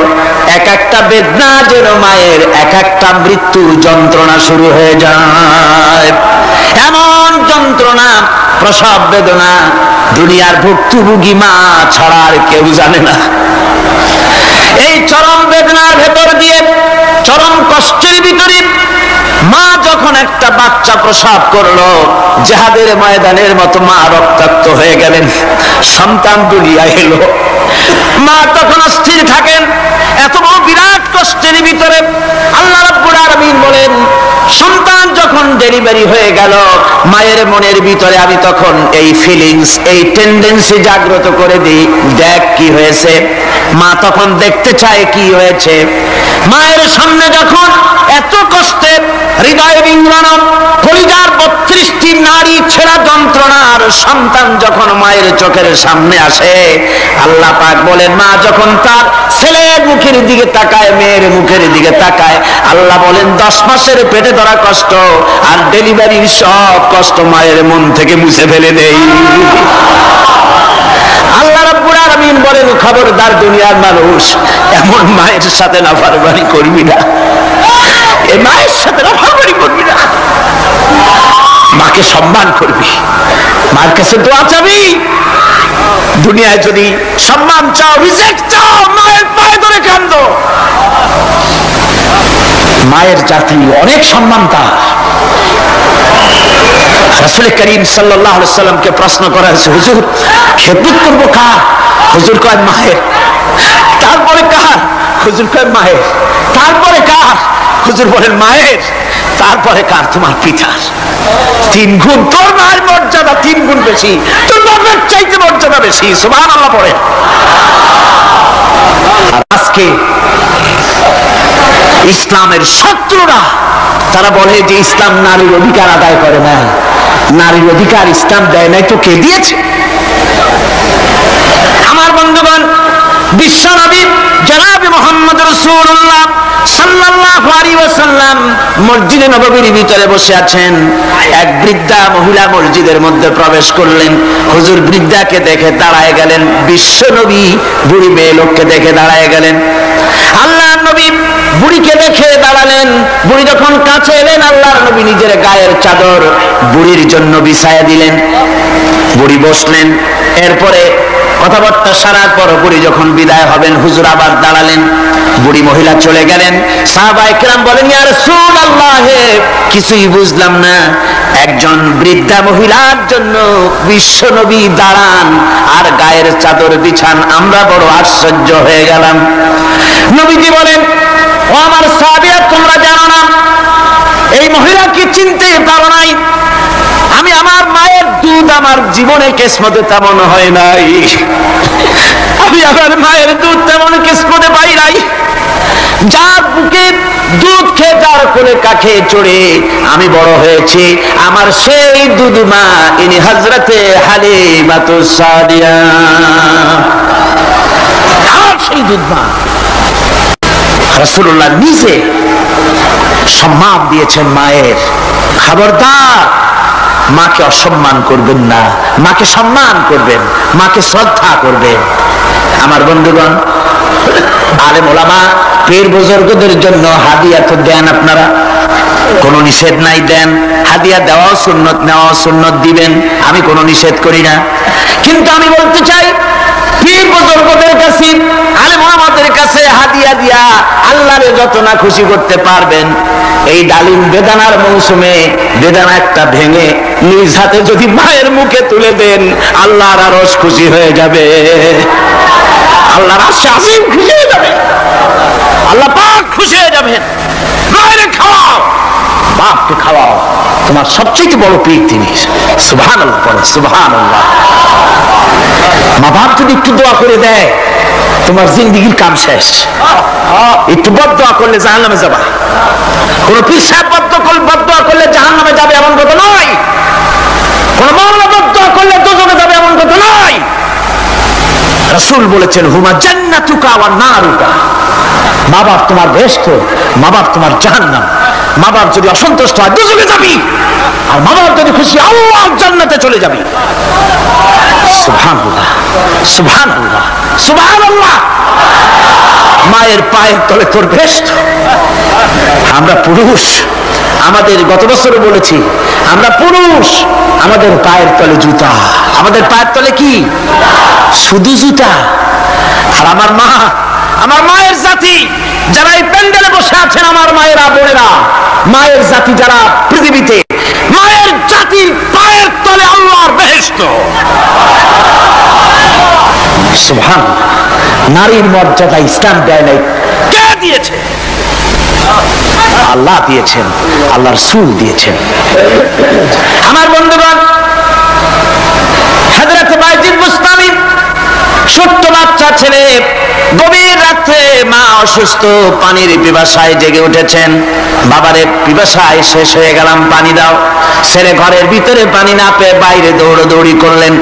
এক একটা বেদনা যেন মায়ের এক একটা মৃত্যুর যন্ত্রণা শুরু হয়ে যায়। এমন যন্ত্রণা, প্রসব বেদনা দুনিয়ার ভুক্তভোগী মা ছাড়া আর কেউ জানে না। এই চরম বেদনার ভেতর দিয়ে, চরম কষ্টের ভিতরে মা যখন একটা বাচ্চা প্রসব করলো, জিহাদের ময়দানের মতো মা রক্তাক্ত হয়ে গেলেন, সন্তান দুনিয়ায় এলো। মা তখন অস্থির থাকেন। এত বড় বিরাট কষ্টের ভিতরে আল্লাহ রাব্বুল আলামিন বলেন, সন্তান যখন ডেলিভারি হয়ে গেল, মায়ের মনের ভিতরে আমি তখন এই ফিলিংস, এই টেন্ডেন্সি জাগ্রত করে দিই, দেখ কি হয়েছে। মা তখন দেখতে চায় কি হয়েছে। মায়ের সামনে যখন এত কষ্টে হৃদয় বিংড়ানো, কলিজার 32টি নারী ছেঁড়া যন্ত্রণার সন্তান যখন মায়ের চোখের সামনে আসে, আল্লাহ পাক বলেন, মা যখন তার ছেলের মুখের দিকে তাকায়, মেয়ের মুখের দিকে তাকায়, আল্লাহ বলেন 10 মাসের পেটে ধরা কষ্ট আর ডেলিভারির সব কষ্ট মায়ের মন থেকে মুছে ফেলে দেই। আল্লাহ রাব্বুল আলামিন বলেন, খবরদার দুনিয়ার মানুষ, এমন মায়ের সাথে নাফরমানি করবি না, এই মায়ের সাথে নাফরমানি করবি না, মাকে সম্মান করবি, মার কাছে দোয়া চাবি। দুনিয়ায় যদি সম্মান চাও, রিজেক্ট চাও, মায়ের পায়ে ধরে কাঁদো। মায়ের জাতি অনেক সম্মান তার। রাসূল করিম সাল্লাল্লাহু আলাইহি সাল্লামকে প্রশ্ন করা হয়েছে, হুজুর খেদমত করব কার? হুজুর কয় মায়ের। তারপরে কার? হুজুর কয় মায়ের। তারপরে কার? হুজুর বলেন মায়ের। তারপরে কার? তোমার পিতার। 3 গুণ। তোর মায়ের মর্যাদা 3 গুণ বেশি, তোর বাবার চাইতে মর্যাদা বেশি। সুবহানাল্লাহ পড়ে। আর আজকে ইসলামের শত্রুরা তারা বলে যে ইসলাম নারীর অধিকার আদায় করে না। নারীর অধিকার ইসলাম দেয় নাই তো কে দিয়েছে? আমার বন্ধুগণ, বিশ্বনবী জনাব মুহাম্মদ রাসূলুল্লাহ সাল্লাল্লাহু আলাইহি ওয়াসাল্লাম মসজিদে নববীর ভিতরে বসে আছেন। এক বৃদ্ধা মহিলা মসজিদের মধ্যে প্রবেশ করলেন। হুজুর বৃদ্ধাকে দেখে দাঁড়ায় গেলেন, বিশ্বনবী বুড়ি মেয়ে লোককে দেখে দাঁড়ায় গেলেন। আল্লাহর নবী বুড়িকে দেখে দাঁড়ালেন। বুড়ি যখন কাছে এলেন, আল্লাহর নবী নিজের গায়ের চাদর বুড়ির জন্য বিছায়া দিলেন। বুড়ি বসলেন। এরপরে কথাবার্তা সারার পর বুড়ি যখন বিদায় হবেন, হুজুর আবার দাঁড়ালেন, বুড়ি মহিলা চলে গেলেন। সাহাবায়ে কেরাম বলেন, ইয়া রাসূলুল্লাহ, কিছুই বুঝলাম না, একজন বৃদ্ধা মহিলার জন্য বিশ্ব নবী দাঁড়ান আর গায়ের চাদর বিছান, আমরা বড় আশ্চর্য হয়ে গেলাম। নবীজি বলেন, ও আমার সাহাবীরা, তোমরা জানো না এই মহিলাকে চিনতে পারো নাই? আমি আমার মায়ের দুধ আমার জীবনে কিসমতে তেমন হয় নাই, আমি আমার মায়ের দুধ তেমন কিসমতে পাই নাই। যার বুকে দুধ খেয়ে, যার কোলে কাখে চড়ে আমি বড় হয়েছি, আমার সেই দুধ মা, ইনি হযরতে হালিমাতুস সাদিয়া, আর সেই দুধ মা। রাসূলুল্লাহ নিজে সম্মান দিয়েছেন মায়ের। খবরদার, মাকে অসম্মান করবেন না, মাকে সম্মান করবেন, মাকে শ্রদ্ধা করবেন। আমার বন্ধুগণ, আলেম ওলামা পীর বুজুর্গদের জন্য হাদিয়া তো দেন আপনারা, কোনো নিষেধ নাই, দেন। হাদিয়া দেওয়াও সুন্নত, নেওয়াও সুন্নত, দিবেন, আমি কোনো নিষেধ করি না। কিন্তু আমি বলতে চাই, পীর বুজুর্গদের কাছে, আলেম ওলামাদের কাছে হাদিয়া দিয়া আল্লাহরে যত না খুশি করতে পারবেন, এই ডালিম বেদানার মৌসুমে বেদানা একটা ভেঙে নিজ হাতে যদি মায়ের মুখে তুলে দেন, আল্লাহর আরশ খুশি হয়ে যাবে, আল্লাহর আরশে আজিম খুশি হয়ে যাবে, আল্লাহ পাক খুশি হয়ে যাবেন। মায়ের খাওয়াও, বাপকে খাওয়াও, তোমার সবচেয়ে বড় পীর তিনি। সুবহানাল্লাহ পড়ো, সুবহানাল্লাহ। মা বাপ যদি একটু দোয়া করে দেয়, তোমার জিন্দেগির কাম শেষ। একটু বদদোয়া করলে জাহান্নামে যাবা। কোন পীর সাহেব বদদোয়া করলে জাহান্নামে যাবে এমন কথা নয়, কোন মাওলানা বদদোয়া করলে দোজখে যাবে এমন কথা নয়। রাসূল বলেছেন, হুমা জান্নাতুকা ওয়া নারুকা, মা বাপ তোমার বেহেশত, মা বাপ তোমার জাহান্নাম। মা বাপ যদি অসন্তুষ্ট হয়, দোজখে যাবি, আর মা বাপ যদি খুশি, আল্লাহর জান্নাতে চলে যাবি। সুবহানাল্লাহ, সুবহানাল্লাহ, সুবহানাল্লাহ। মায়ের পায়ের তলে তোর বেহেশত। আমরা পুরুষ, আমাদের গত বছরও বলেছি, আমরা পুরুষ, আমাদের পায়ের তলে জুতা, আমাদের পায়ের তলে কি? শুধু জুতা। আর আমার মা, আমার মায়ের জাতি যারা এই প্যান্ডেলে বসে আছেন, আমার মায়েরা, বোনেরা, মায়ের জাতি যারা পৃথিবীতে, মায়ের জাতির পায়ের তলে আল্লাহর বেহেশত। সুবহানাল্লাহ। নারীর মর্যাদা ইসলাম দেয় নাই, কে দিয়েছে? আল্লাহ দিয়েছেন, আল্লাহ রাসূল দিয়েছেন। আমার বন্ধুগণ, হযরত বাইজিদ বুস্তামি, ছোট্ট বাচ্চা ছেলে, গভীর রাতে মা অসুস্থ, পানির পিপাসায় জেগে উঠেছেন। বাবারে, পিপাসায় শেষ হয়ে গেলাম, পানি দাও। ছেলে ঘরের ভিতরে পানি না পেয়ে বাইরে দৌড়াদৌড়ি করলেন।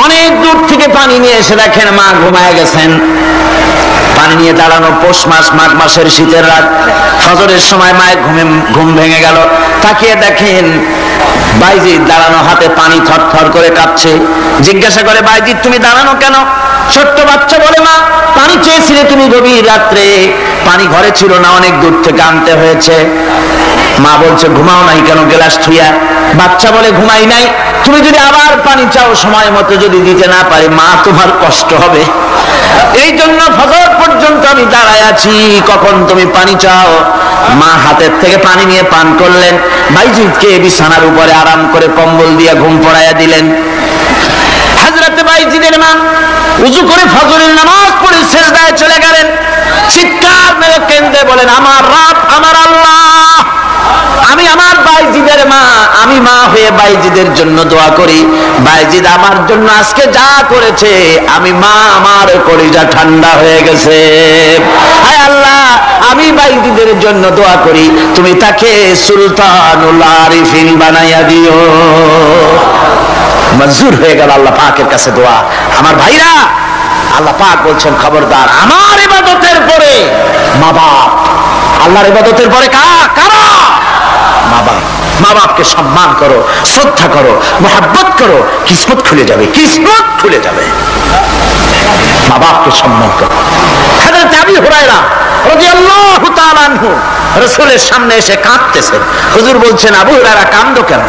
অনেক দূর থেকে পানি নিয়ে এসে দেখেন মা ঘুমায় গেছেন। পানি নিয়ে দাঁড়ানো, পৌষ মাস, মাঘ মাসের শীতের রাত, ফজরের সময় মায়ের ঘুম ভেঙে গেল। তাকিয়ে দেখেন বাইজিদ দাঁড়ানো, হাতে পানি থরথর করে কাঁপছে। জিজ্ঞাসা করে, বাইজিদ তুমি দাঁড়ানো কেন? ছোট্ট বাচ্চা বলে, মা পানি চেয়েছিলে তুমি গভীর রাত্রে, পানি ঘরে ছিল না, অনেক দূর থেকে আনতে হয়েছে। মা বলছে, ঘুমাও নাই কেন গ্লাস থুইয়া? বাচ্চা বলে, ঘুমাই নাই, তুমি যদি আবার পানি চাও, সময় মতো যদি দিতে না পারে, মা তোমার কষ্ট হবে, এই জন্য ফজর পর্যন্ত আমি দাঁড়ায় আছি, কখন তুমি পানি চাও। মা হাতের থেকে পানি নিয়ে পান করলেন। বাইজিদকে বিছানার উপরে আরাম করে কম্বল দিয়ে ঘুম পড়াইয়া দিলেন। হযরত বাইজিদের মা উযু করে ফজরের নামাজ পড়ে সিজদায় চলে গেলেন। চিৎকার মেরে কেঁদে বলেন, আমার রব, আমার আল্লাহ, আমি আমার বাইজিদের মা, আমি মা হয়ে বাইজিদের জন্য দোয়া করি। বাইজিদ আমার জন্য আজকে যা করেছে, আমি মা, আমার কলিজা ঠান্ডা হয়ে গেছে। হায় আল্লাহ, আমি বাইজিদের জন্য দোয়া করি, তুমি তাকে সুলতানুল আরিফিন বানাইয়া দিও। মঞ্জুর হয়ে গেল আল্লাহ পাকের কাছে দোয়া। আমার ভাইরা, আল্লাহ পাক বলছেন, খবরদার, আমার ইবাদতের পরে মা বাপ, আল্লাহর ইবাদতের পরে কারা? মা বাপ। মা বাপকে সম্মান করো, শ্রদ্ধা করো, মোহাব্বত করো, কিসমত খুলে যাবে, কিসমত খুলে যাবে। মা বাপকে সম্মান করো। হযরত আবু হুরায়রা রাদিয়াল্লাহু তাআলা আনহু রাসূলের সামনে এসে কাঁদতেছেন। হুজুর বলছেন, আবু হুরায়রা কাঁদো কেন?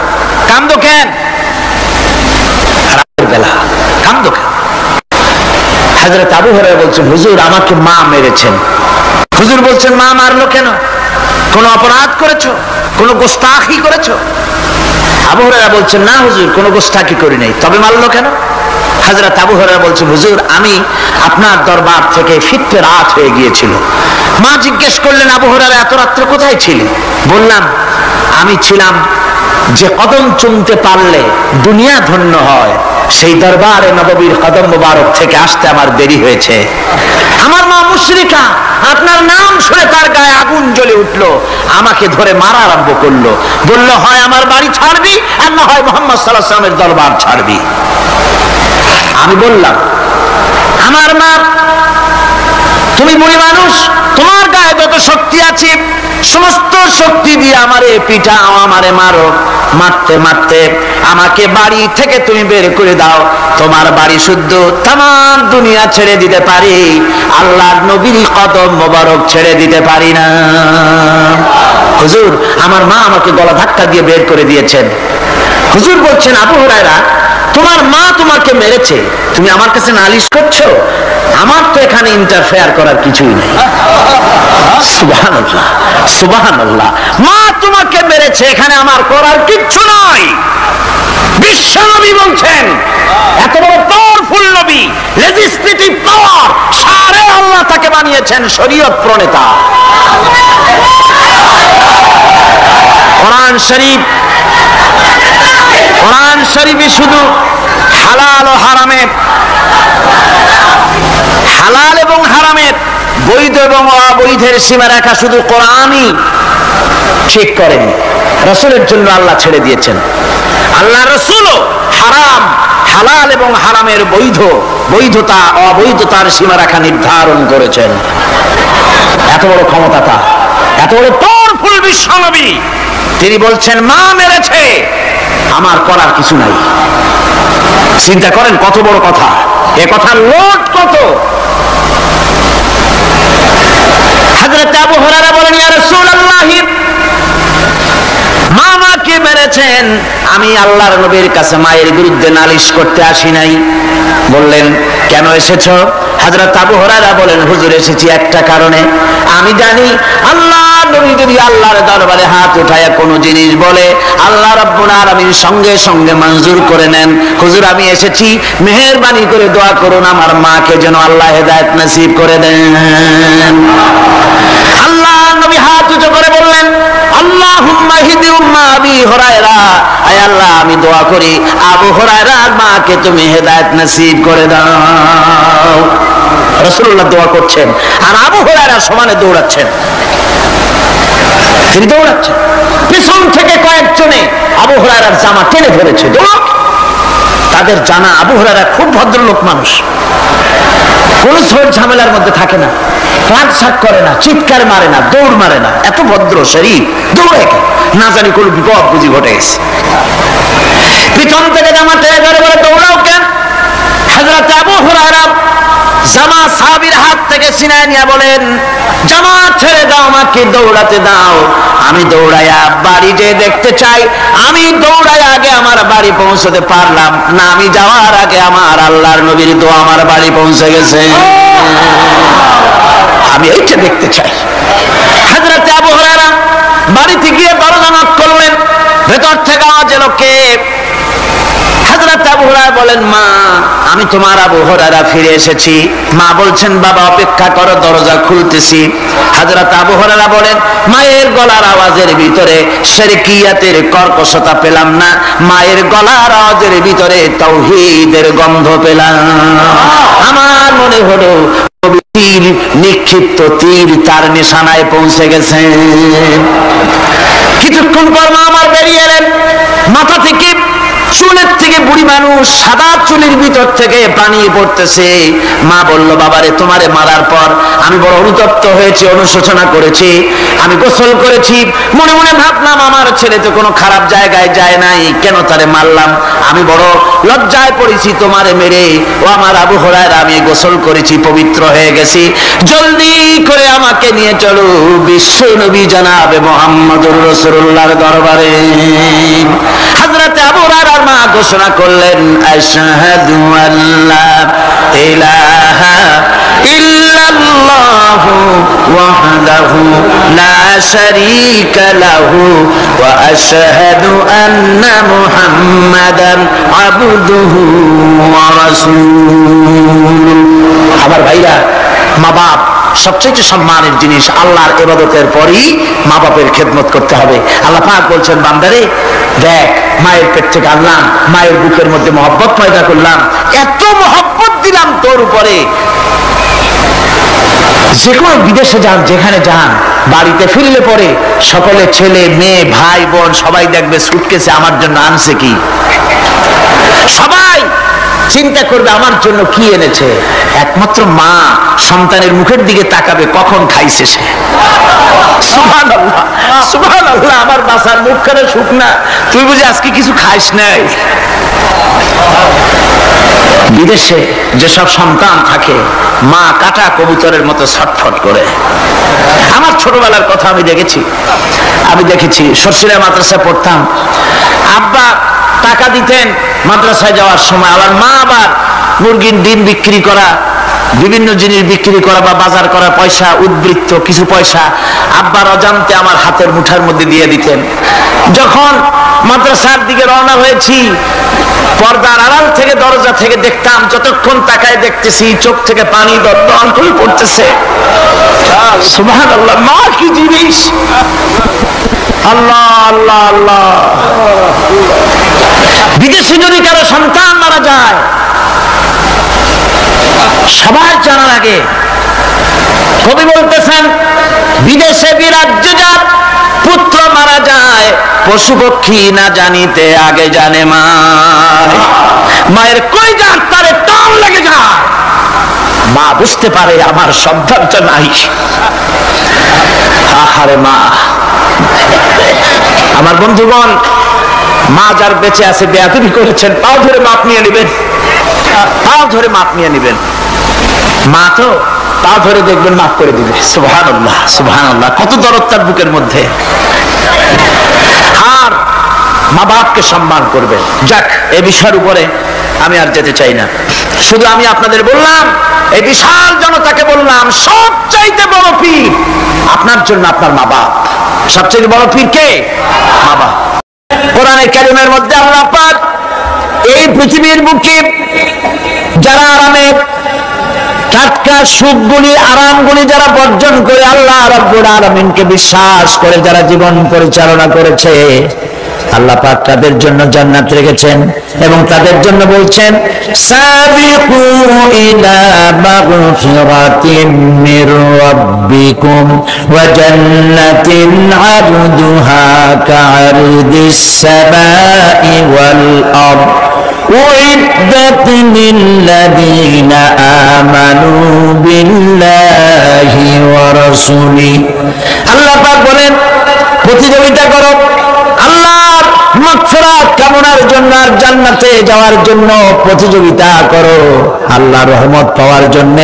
কাঁদো কেন? রাতের বেলা কাঁদো কেন? হযরত আবু হুরায়রা বলছেন, হুজুর আমাকে মা মেরেছেন। হুজুর বলছেন, মা মারলো কেন? কোন অপরাধ করেছো? কোন গোস্তাখি করেছো? আবু হুরায়রা বলছেন, না হুজুর, কোন গোস্তাখি করি নাই। তবে মারলো কেন? হযরত আবু হুরায়রা বলছেন, হুজুর আমি আপনার দরবার থেকে ফিরতে রাত হয়ে গিয়েছিল। মা জিজ্ঞেস করলেন, আবু হুরায়রা এত রাত্রে কোথায় ছিলেন? বললাম, আমি ছিলাম যে কদম চুমতে পারলে দুনিয়া ধন্য হয়, সেই দরবারে নববীর কদম মোবারক থেকে আসতে আমার দেরি হয়েছে। আমার মা মুশরিকা, আপনার নাম শুনে তার গায়ে আগুন জ্বলে উঠলো, আমাকে ধরে মারা আরম্ভ করলো। বলল, হয় আমার বাড়ি ছাড়বি আর না হয় মুহাম্মদ সাল্লাল্লাহু আলাইহি ওয়াসাল্লামের দরবার ছাড়বি। আমি বললাম, আমার মা, তুমি বুড়ি মানুষ, তোমার গায়ে যত শক্তি আছে সমস্ত শক্তি দিয়ে আমারে পিটাও, আমারে মারো। মারতে মারতে আমাকে বাড়ি থেকে তুমি বের করে দাও। তোমার বাড়ি শুদ্ধ তামাম দুনিয়া ছেড়ে দিতে পারি, আল্লাহর নবীর কদম মোবারক ছেড়ে দিতে পারি না। হুজুর, আমার মা আমাকে গলা ধাক্কা দিয়ে বের করে দিয়েছেন। হুজুর বলছেন, আবু হুরায়রা, তোমার মা তোমাকে মেরেছে, তুমি আমার কাছে নালিশ করছো? আমার তো এখানে ইন্টারফেয়ার করার কিছুই নেই। সুবহানাল্লাহ, সুবহানাল্লাহ। মা তোমাকে মেরেছে, এখানে আমার করার কিচ্ছু নাই। বিশ্বনবী বলছেন, এত বড় পাওয়ারফুল নবী, লেজিসলেটিভ পাওয়ার, সারে আল্লাহ তাকে বানিয়েছেন শরীয়ত প্রণেতা। কোরআন শরীফ, কোরআন শরীফে শুধু হালাল ও হারামের, হালাল এবং হারামের, বৈধ এবং অবৈধের সীমা রেখা শুধু কোরআনই ঠিক করেনি, রাসূলের জন্য আল্লাহ ছেড়ে দিয়েছেন। আল্লাহ রাসূলও হারাম, হালাল এবং হারামের বৈধ, বৈধতা অবৈধতার সীমা রেখা নির্ধারণ করেছেন। এত বড় ক্ষমতা তার, এত বড় পাওয়ারফুল বিশ্বনবী, তিনি বলছেন মা মেরেছে, আমার করার কিছু নাই। চিন্তা করেন কত বড় কথা, এ কথার লোড কত। হযরত আবু হুরায়রা বলেন, ইয়া রাসূলুল্লাহ, মা মাকে মেরেছেন, আমি আল্লাহর নবীর কাছে মায়ের বিরুদ্ধে নালিশ করতে আসি নাই। বললেন, কেন এসেছো? হযরত আবু হুরায়রা বলেন, হুজুর এসেছি একটা কারণে, আমি জানি আল্লাহ নবী যদি আল্লাহর দরবারে হাত উঠায় কোনো জিনিস বলে, আল্লাহ রাব্বুল আলামিন সঙ্গে সঙ্গে মঞ্জুর করে নেন। হুজুর আমি এসেছি, মেহেরবানি করে দোয়া করুন আমার মাকে যেন আল্লাহ হেদায়েত নসিব করে দেন। আল্লাহ নবী হাত উঁচু করে বললেন, আল্লাহুম্মা হিদি উম্মা আবি হুরায়রা, আয় আল্লাহ আমি দোয়া করি আবু হুরায়রার মাকে তুমি হেদায়েত নসিব করে দাও। রাসূলুল্লাহ দোয়া করছেন আর আবু হুরায়রা সমানে দৌড়াচ্ছেন। তিনি দৌড়াচ্ছেন, পিছন থেকে কয়েকজনে আবু হুরায়রার জামা টেনে ধরেছে। তাদের জানা আবু হুরায়রা খুব ভদ্রলোক মানুষ, কোন ঝড় ঝামেলার মধ্যে থাকে না, রাগ সাগ করে না, চিৎকার মারে না, দৌড় মারে না, এত ভদ্র শরীর। দৌড়ে না জানি কোন বিপদ বুঝি ঘটে গেছে। পিছন থেকে জামা টেনে ধরে বলে, দৌড়াও কেন? হযরত আবু হুরায়রা জামা সাহাবীর হাত থেকে ছিনায় নিয়ে বলেন, জামা ছেড়ে দাও, আমাকে দৌড়াতে দাও। আমি দৌড়াইয়া বাড়ি যে দেখতে চাই, আমি দৌড়াইয়া আগে আমার বাড়ি পৌঁছতে পারলাম না, আমি যাওয়ার আগে আমার আল্লাহর নবীর দোয়া আমার বাড়ি পৌঁছে গেছে, আমি এইটা দেখতে চাই। হযরত আবু হুরায়রা বাড়িতে গিয়ে দরজা নক করলেন, ভেতর থেকে আওয়াজ এলো, কে? হযরত আবু হুরায়রা বলেন, মা আমি তোমার আবু হুরায়রা ফিরে এসেছি। মা বলছেন, বাবা অপেক্ষা করো, দরজা খুলতেছি। হযরত আবু হুরায়রা বলেন, মায়ের গলার আওয়াজের ভিতরে শিরকিয়াতের কর্কশতা পেলাম না, মায়ের গলার আওয়াজের ভিতরে তাওহীদের গন্ধ পেলাম। আমার মনে হলো তীর নিক্ষিপ্ত তীর তার নিশানায় পৌঁছে গেছে। কিছুক্ষণ পর মা আমার বেরিয়ে এলেন, মাথা থেকে চুলের থেকে বুড়ি মানুষ, সাদা চুলের ভিতর থেকে পানি পড়তেছে। মা বলল, বাবারে তোমারে মারার পর আমি বড় অনুতপ্ত হয়েছি, অনুশোচনা করেছি, আমি গোসল করেছি, মনে মনে ভাবলাম আমার ছেলে তো কোনো খারাপ জায়গায় যায় নাই, কেন তারে মারলাম? আমি বড় লজ্জায় পড়েছি তোমারে মেরে। ও আমার আবু হুরায়রা, আমি গোসল করেছি, পবিত্র হয়ে গেছি, জলদি করে আমাকে নিয়ে চলো বিশ্ব নবী জনাবে মুহাম্মদুর রাসূলুল্লাহর দরবারে। হযরত আবু হুরায়রার মা ঘোষণা করলেন আশহাদু আল্লা ইলাহা ইল্লাল্লাহু ওয়াহদাহু লা শারীকা লাহু ওয়া আশহাদু আন্না মুহাম্মাদান আবদুহু ওয়া রাসূলুহু। আমার ভাইরা, মা বাপ সবচেয়ে সম্মানের জিনিস। আল্লাহর ইবাদতের পরই মা বাপের খেদমত করতে হবে। আল্লাহ পাক বলছেন, বান্দারে দেখ, মায়ের পেট থেকে আনলাম, মায়ের বুকের মধ্যে মহব্বত পয়দা করলাম, এত মহব্বত দিলাম তোর উপরে, যে কোনো বিদেশে যান, যেখানে যান, বাড়িতে ফিরলে পরে সকলে ছেলে মেয়ে ভাই বোন সবাই দেখবে সুটকেসে আমার জন্য আনছে কি। সবাই চিন্তা করবে আমার জন্য কি এনেছে। একমাত্র মা সন্তানের মুখের দিকে তাকাবে, কখন খাইছে সে। সুবহানাল্লাহ, সুবহানাল্লাহ। আমার বাসার মুখখানে শুকনা, তুই বুঝি আজকে কিছু খাইস নাই। বিদেশে যেসব সন্তান থাকে, মা কাটা কবুতরের মতো ছটফট করে। আমার ছোটবেলার কথা আমি দেখেছি সরসিরা মাদ্রাসায় পড়তাম। আব্বা টাকা দিতেন মাদ্রাসায় যাওয়ার সময়, আবার মা আবার মুরগির ডিম বিক্রি করা, বিভিন্ন জিনিস বিক্রি করা বা বাজার করা পয়সা, উদ্বৃত্ত কিছু পয়সা আব্বার অজান্তে আমার হাতের মুঠার মধ্যে দিয়ে দিতেন। যখন মাদ্রাসার দিকে রওনা হয়েছি, পর্দার আড়াল থেকে দরজা থেকে দেখতাম, যতক্ষণ তাকায় দেখতেছি চোখ থেকে পানি দরদর করে পড়তেছে। সুবহানাল্লাহ, মা কি জিনিস! আল্লাহ আল্লাহ আল্লাহ। বিদেশে যদি কারো সন্তান মারা যায়, সবাই জানার আগে কবি বলতেছেন, বিদেশে বিরাজ্যে যার পুত্র মারা যায়, পশু পক্ষী না জানিতে আগে জানে মা। মায়ের কই যান তারে টান লেগে যায়, মা বুঝতে পারে আমার সন্তানটা নাই। আহারে মা! আমার বন্ধুগণ, মা যার বেঁচে আছে বেয়াদবি করেছেন, পাও ধরে মাপ নিয়ে নেবেন, পাও ধরে মাপ নিয়ে নেবেন। মা তো পা ধরে দেখবেন মাফ করে দিবে। সুবহানাল্লাহ, সুবহানাল্লাহ। কত দরদ তার বুকের মধ্যে। আর মা বাপকে সম্মান করবেন। যাক, এই বিষয়ের উপরে আমি আর যেতে চাই না। শুধু আমি আপনাদের বললাম, এই বিশাল জনতাকে বললাম, সবচাইতে বড় পীর আপনার জন্য আপনার মা বাপ। সবচেয়ে বড় পীর কে? মা বাপ। কোরআনে কারিমের মধ্যে আল্লাহ পাক এই পৃথিবীর বুকে যারা আরামে টাটকা সুখগুলি আরামগুলি যারা বর্জন করে আল্লাহ রাব্বুল আলামিনকে বিশ্বাস করে যারা জীবন পরিচালনা করেছে, আল্লাহ পাক তাদের জন্য জান্নাত রেখেছেন এবং তাদের জন্য বলছেন, সাবিকু ইলা মাগফিরাতিন মির রাব্বিকুম ওয়া জান্নাতিন আরদুহা কা'আরদিস সামাই ওয়াল আরদ উইদ্দাত লিল্লাযীনা আমানু বিল্লাহি ওয়া রাসূলিহি। আল্লাহ পাক বলেন, প্রতিযোগিতা করো আল্লাহর মাগফিরাত কামনার জন্য আর জান্নাতে যাওয়ার জন্য প্রতিযোগিতা করো। আল্লাহর রহমত পাওয়ার জন্য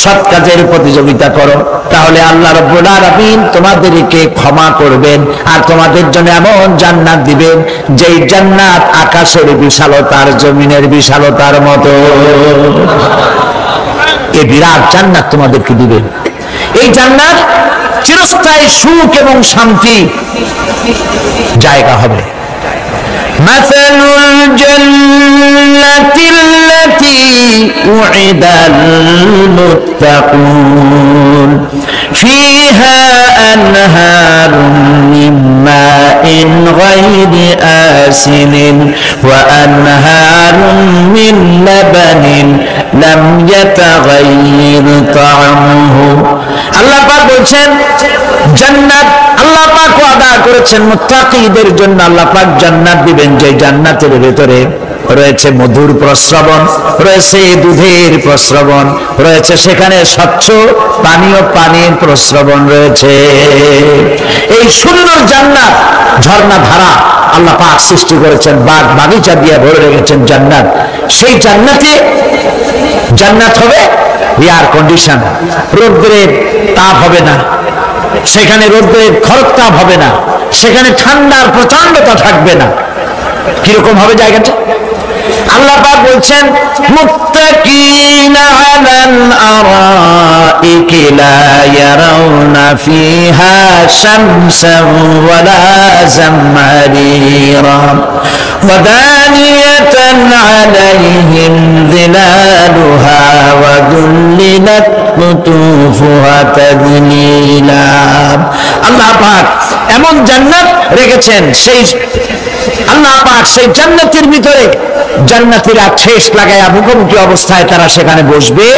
সৎ কাজের প্রতিযোগিতা করো, তাহলে আল্লাহ রাব্বুল আলামিন তোমাদেরকে ক্ষমা করবেন আর তোমাদের জন্য এমন জান্নাত দিবেন যেই জান্নাত আকাশের বিশালতার জমিনের বিশালতার মতো। এই বিরাট জান্নাত তোমাদেরকে দিবেন। এই জান্নাত চিরস্থায়ী সুখ এবং শান্তি জায়গা হবে। মাসালুল জান্নাতিল্লাতী উইদাল মুত্তাকুন ফিহা আনহারুম মিন মাইন গায়রি আসিলিন ওয়া আনহারুম মিন লাবানিন লাম ইয়াতাগায়্যার তা'আমুহু। আল্লাহ পাক বলছেন, জান্নাত আল্লাহ পাক ওয়াদা করেছেন মুত্তাকীদের জন্য। আল্লাহ পাক জান্নাত দিবেন, যে জান্নাতের ভিতরে রয়েছে মধুর প্রস্রবণ, রয়েছে দুধের প্রস্রবণ, রয়েছে সেখানে স্বচ্ছ পানীয় পানির প্রস্রবণ রয়েছে। এই সুন্দর জান্নাত, ঝর্ণা ধারা আল্লাহ পাক সৃষ্টি করেছেন, বাগ বাগিচা দিয়ে ভরে রেখেছেন জান্নাত। সেই জান্নাতে জান্নাত হবে এয়ার কন্ডিশন, রোদ্রের তাপ হবে না সেখানে, রোদ্রের খরতাপ হবে না সেখানে, ঠান্ডার প্রচন্ডতা থাকবে না। কিরকম হবে জায়গাটা? আল্লাহ পাক বলছেন মুত্তাকিনা আলাল আরাইকি লা ইয়ারাউনা ফিহা শামসান ওয়ালা জামহারিরা ওয়া দানিয়াতান আলাইহিম যিলালুহা ওয়া যুল্লিলাত কুতুফুহা তাযলিলা। আল্লাহ পাক এমন জান্নাত রেখেছেন, সেই আল্লাহ পাক সেই জান্নাতের ভিতরে জান্নাতীরা ঠেস লাগায়া মুখোমুখি অবস্থায় তারা সেখানে বসবে,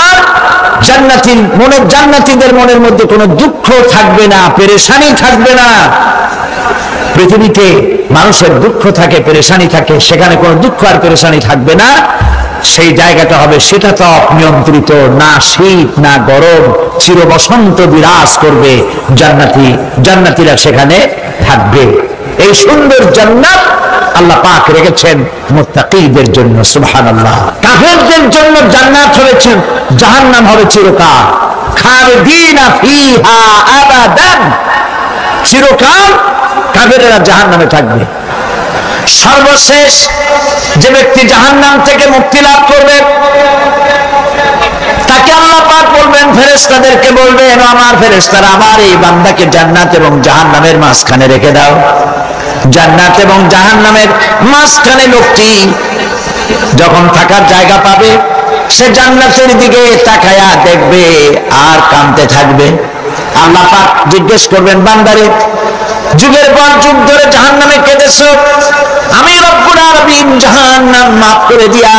আর জান্নাতীদের মনের মধ্যে কোনো দুঃখ থাকবে না, পেরেশানি থাকবে না। পৃথিবীতে মানুষের দুঃখ থাকে, পেরেশানি থাকে, সেখানে কোনো দুঃখ আর পেরেশানি থাকবে না। সেই জায়গাটা হবে সেটা তো নিয়ন্ত্রিত, না শীত না গরম, চির বসন্ত বিরাজ করবে, জান্নাতীরা সেখানে থাকবে। এই সুন্দর জান্নাত আল্লাহ পাক রেখেছেন মুত্তাকীদের জন্য। সুবহানাল্লাহ। কাফেরদের জন্য জান্নাত হয়েছে, জাহান্নাম হবে চিরকাল। খালিদিনা ফিহা আবাদান, চিরকাল কাফেরেরা জাহান্নামে থাকবে। সর্বশেষ যে ব্যক্তি জাহান্নাম থেকে মুক্তি লাভ করবে তাকে আল্লাহ পাক বলবেন, ফেরেশতাদেরকে বলবেন, আমার ফেরেশতারা আমার এই বান্দাকে জান্নাত এবং জাহান্নামের মাঝখানে রেখে দাও। জান্নাত এবং জাহান্নামের মাঝখানে লোকটি যখন থাকার জায়গা পাবে, সে জান্নাতের দিকে তাকায়া দেখবে আর কাঁদতে থাকবে। আল্লাহ পাক জিজ্ঞেস করবেন, বান্দারে যুগের পর যুগ ধরে জাহান্নামে কেঁদেছো, আমি রব্বুল আলামিন জাহান্নাম মাফ করে দিয়া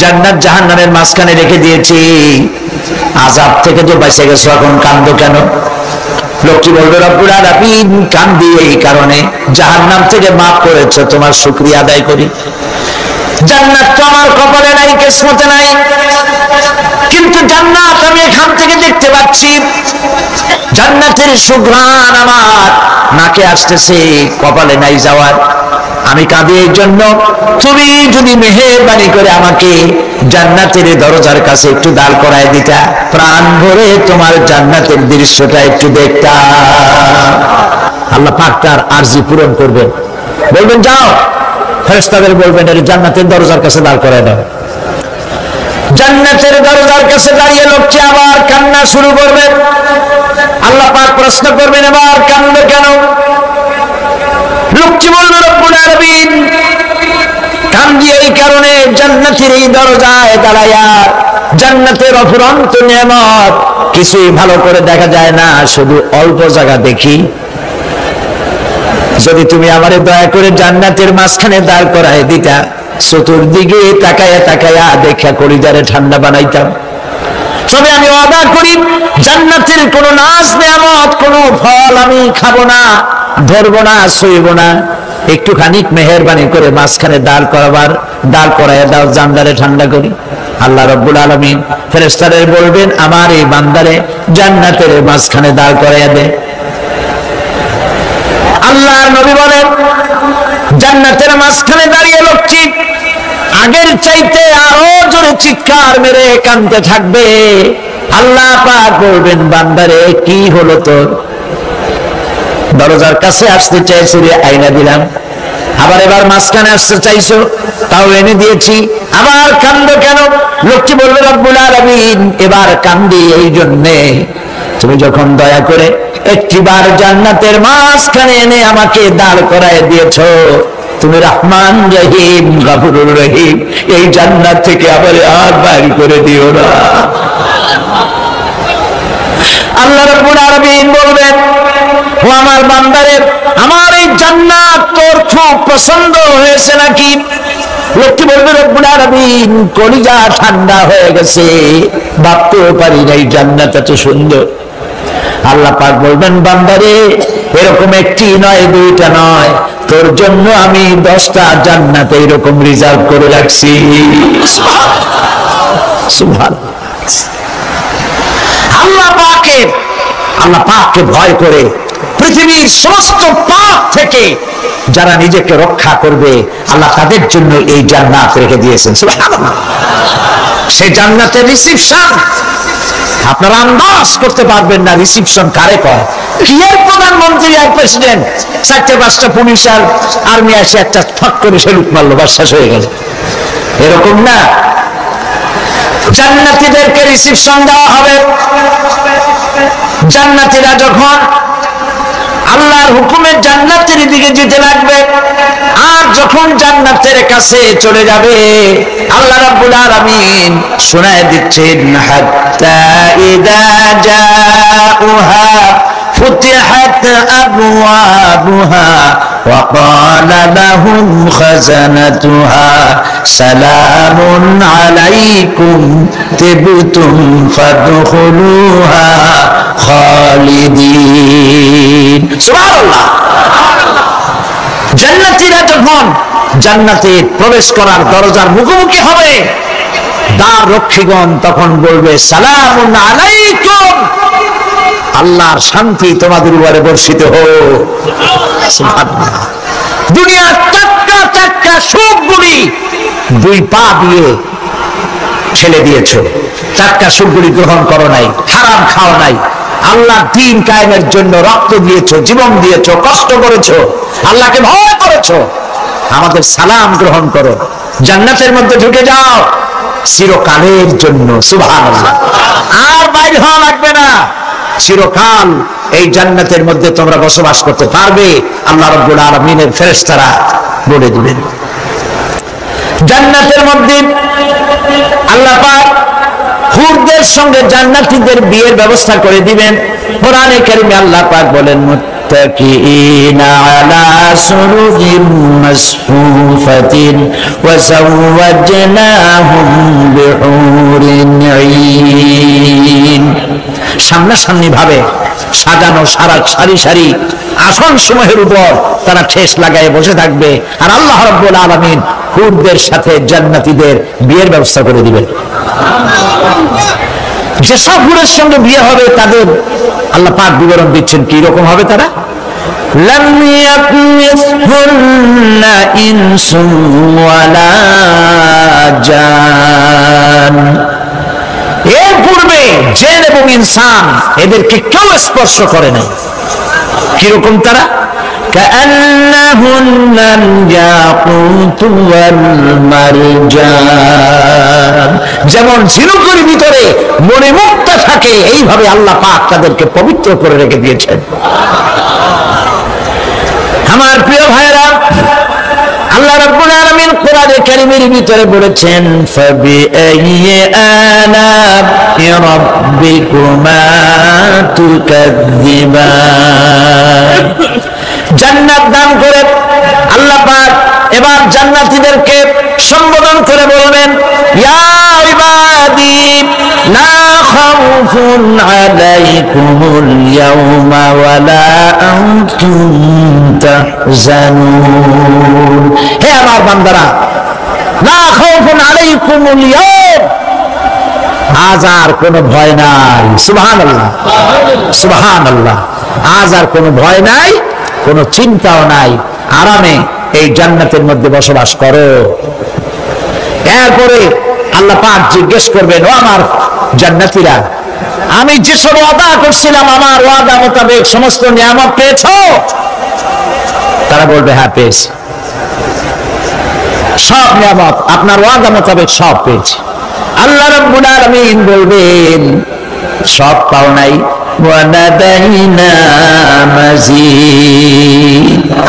জান্নাত জাহান্নামের মাঝখানে রেখে দিয়েছি, আযাব থেকে তো বেঁচে গেছো, এখন কাঁদো কেন? লোকটি বলবে, রব্বুল আলামিন কান্দি এই কারণে, জাহান্নাম থেকে মাফ করেছো, তোমার শুকরিয়া আদায় করি। জান্নাত তো আমার কপালে নাই, কিসমতে নাই, কিন্তু জান্নাত আমি এখান থেকে দেখতে পাচ্ছি, জান্নাতের সুঘ্রাণ আমার নাকে আসতেছে, কপালে নাই যাওয়ার। আমি কাঁদি এই জন্য, তুমি যদি মেহেরবানি করে আমাকে জান্নাতের দরজার কাছে একটু দাঁড় করায় দিতা, প্রাণ ভরে তোমার জান্নাতের দৃশ্যটা একটু দেখতাম। আল্লাহ পাক তার আরজি পূরণ করবেন, বলবেন যাও, ফেরেশতাদের বলবেন এর জান্নাতের দরজার কাছে দাঁড় করায় দাও। জান্নাতের দরজার কাছে দাঁড়িয়ে লোকটি আবার কান্না শুরু করবে। আল্লাহ পাক প্রশ্ন করবেন, এবার কান্দো কেন? লোকটি বলবে, রব্বুল আলামিন কান্দি এই কারণে, জান্নাতের এই দরজায় দাঁড়ায়া জান্নাতের অফুরন্ত নিয়ামত কিছুই ভালো করে দেখা যায় না, শুধু অল্প জায়গা দেখি। যদি তুমি আমারে দয়া করে জান্নাতের মাঝখানে দাঁড় করায় দিতা, চতুর্দিকে তাকায়া তাকায়া দেখা কলিজারে ঠান্ডা বানাইতাম। তবে আমি ওয়াদা করি, জান্নাতের কোনো নাজ নিয়ামত, কোনো ফল আমি খাবো না, ধরবো না, সইব না। একটুখানি মেহেরবানি করে মাঝখানে দাঁড় করাইয়া দাও, জান্নারে ঠান্ডা করি। আল্লাহ রব্বুল আলামিন ফেরেশতাদের বলবেন, আমার এই বান্দারে জান্নাতের মাঝখানে দাঁড় করাইয়া দে। আল্লাহর নবী বলেন, জান্নাতের মাঝখানে দাঁড়িয়ে লোকটি আগের চাইতে আরো জোরে চিৎকার মেরে কাঁদতে থাকবে। আল্লাহ পাক বলবেন, বান্দারে কি হলো তোর? দরজার কাছে আসতে চাইছি রে, আইনা দিলাম। আবার এবার মাঝখানে আসতে চাইছো, তাও এনে দিয়েছি, আবার কান্দো কেন? লোকটি বলবে, রব্বুল আলামিন এবার কান্দি এই জন্যে, তুমি যখন দয়া করে একটিবার জান্নাতের মাঝখানে এনে আমাকে দাঁড় করায় দিয়েছো, তুমি রহমান রহিম গফুরুর রহিম, এই জান্নাত থেকে আবার আর বাইর করে দিও না। আল্লাহ রাব্বুল আলামিন বলবেন, ও আমার বান্দারে, আমার এই জান্নাত তোর খুব পছন্দ হয়েছে নাকি? লোকটি বলবে, রব্বুল আলামিন কলিজা ঠান্ডা হয়ে গেছে, ভাবতেও পারি না এই জান্নাত এত সুন্দর। আল্লাহ পাক বলবেন, বান্দারে এরকম একটি নয়, দুইটা নয়, তোর জন্য আমি 10টা জান্নাত এরকম রিজার্ভ করে রাখছি। সুবহানাল্লাহ। আল্লাহ পাককে ভয় করে পৃথিবীর সমস্ত পাপ থেকে যারা নিজেকে রক্ষা করবে, আল্লাহ তাদের জন্য এই জান্নাত রেখে দিয়েছেন। সুবহানাল্লাহ। সেই জান্নাতের রিসিপশন আপনারা আন্দাজ করতে পারবেন না রিসিপশন কারে কয়। কি এর প্রধানমন্ত্রী আর প্রেসিডেন্ট, 4-5টা পুলিশ আর আর্মি এসে একটা ফট করে সেলুট মারলো, বাস শেষ হয়ে গেল, এরকম না। জান্নাতীদেরকে রিসিপশন দেওয়া হবে। জান্নাতীরা যখন আল্লাহর হুকুমে জান্নাতের দিকে যেতে লাগবে, আর যখন জান্নাতের কাছে চলে যাবে, আল্লাহ রাব্বুল আলামিন শোনায় দিচ্ছেন, হাত্তা ইযা জাউহা ফুতিহাত আবওয়াবুহা ওয়া ক্বালা লাহুম খাজানাতুহা সালামুন আলাইকুম তিবতুম ফাদখুলুহা খালিদিন। সুবহানাল্লাহ। জান্নাতীরা যখন জান্নাতে প্রবেশ করার দরজার মুখোমুখি হবে, দ্বার রক্ষীগণ তখন বলবে, সালামুন আলাইকুম, আল্লাহর শান্তি তোমাদের উপরে বর্ষিত হোক। সুবহানাল্লাহ। দুনিয়ার টাটকা টাটকা সুখগুলি 2 পা দিয়ে ছেলে দিয়েছো, টাটকা সুখগুলি গ্রহণ করো নাই, হারাম খাও নাই, আল্লাহর দ্বীন কায়েমের জন্য রক্ত দিয়েছো, জীবন দিয়েছো, কষ্ট করেছো, আল্লাহকে ভয় করেছো, আমাদের সালাম গ্রহণ করো, জান্নাতের মধ্যে ঢুকে যাও চিরকালের জন্য। সুবহানাল্লাহ। আর বাইরে হওয়া লাগবে না, চিরকাল এই জান্নাতের মধ্যে তোমরা বসবাস করতে পারবে, আল্লাহ রাব্বুল আলামিনের ফেরেশতারা বলে দিবেন। জান্নাতের মধ্যে আল্লাহ পাক হুরদের সঙ্গে জান্নাতীদের বিয়ের ব্যবস্থা করে দিবেন। কোরআনে কারীমে আল্লাহ পাক বলেন, মুত্তাকিইনা আলা সুরুরিন মাসফুফাতিন ওয়া যাওয়াজনাহুম বিহুরিন ঈন। সামনাসামনি ভাবে সাজানো সারি সারি আসন সমূহের উপর তারা ঠেস লাগায় বসে থাকবে, আর আল্লাহ রাব্বুল আলামিন হুরদের সাথে জান্নাতীদের বিয়ের ব্যবস্থা করে দিবেন। যেসব হুরের সঙ্গে বিয়ে হবে তাদের আল্লাহ পাক বিবরণ দিচ্ছেন কি রকম হবে তারা। লাম ইয়াতমিসহুন্না ইনসুন ওয়ালা জান। এর পূর্বে জিন এবং ইনসান এদেরকে কেউ স্পর্শ করে নাই। কিরকম তারা? কাআন্নাহুন্নাল ইয়াকুতু ওয়াল মারজান। যেমন ঝিনুকের ভিতরে মণিমুক্তা থাকে, এইভাবে আল্লাহ পাক তাদেরকে পবিত্র করে রেখে দিয়েছেন। আমার প্রিয় ভাইরা, আল্লাহ রাব্বুল আলামিন কোরআনে কারীমের ভিতরে বলেছেন, ফাবিআইয়ি আলা'i রাব্বিকুমা তুকাযযিবান। জান্নাত দান করে আল্লাহ পাক এবার জান্নাতীদেরকে সম্বোধন করে বলবেন, ইয়া ইবাদি লা খাউফুন আলাইকুমুল ইয়াওমা ওয়ালা আনতুম তাহজানুন। হে আমার বান্দারা, লা খাউফুন আলাইকুমুল ইয়াওম, আজ আর কোনো ভয় নাই। সুবহানাল্লাহ, সুবহানাল্লাহ। আজ আর কোনো ভয় নাই, কোনো চিন্তাও নাই, আরামে এই জান্নাতের মধ্যে বসবাস করো। এরপরে আল্লাহ পাক জিজ্ঞেস করবেন, ও আমার জান্নাতীরা, আমি যেসব ওয়াদা করছিলাম আমার ওয়াদা মোতাবেক সমস্ত নিয়ামত পেয়েছো? তারা বলবে, হ্যাঁ পেয়েছি, সব নিয়ামত আপনার ওয়াদা মোতাবেক সব পেয়েছি। আল্লাহ রাব্বুল আলামিন বলবেন, সব পাও নাই,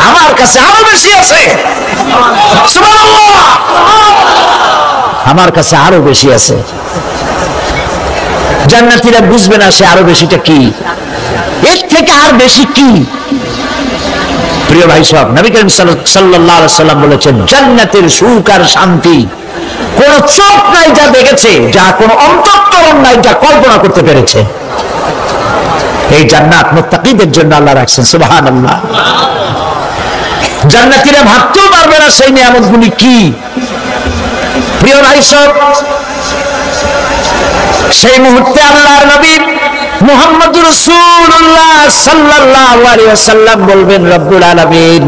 আমার কাছে আরো বেশি আছে। সুবহানাল্লাহ, আমার কাছে আরো বেশি আছে। জান্নাতীরা বুঝবে না সে আরো বেশিটা কি, এর থেকে আর বেশি কি। প্রিয় ভাই সব, নবী করিম সাল্লাল্লাহু আলাইহি সাল্লাম বলেছেন, জান্নাতের সুখ আর শান্তি কোন চোখ নাই যা দেখেছে, যা কোন অন্তঃকরণ নাই যা কল্পনা করতে পেরেছে। এই জান্নাত মুত্তাকিদের জন্য আল্লাহ রাখছেন। সুবহানাল্লাহ। জান্নাতীরা ভাবতেও পারবে না সেই নিয়ামতগুলি কি। প্রিয় ভাই সব, সেই মুহূর্তে আল্লাহর নবী মুহাম্মদুর রাসূলুল্লাহ সাল্লাল্লাহু আলাইহি ওয়াসাল্লাম বলবেন, রব্বুল আলামিন,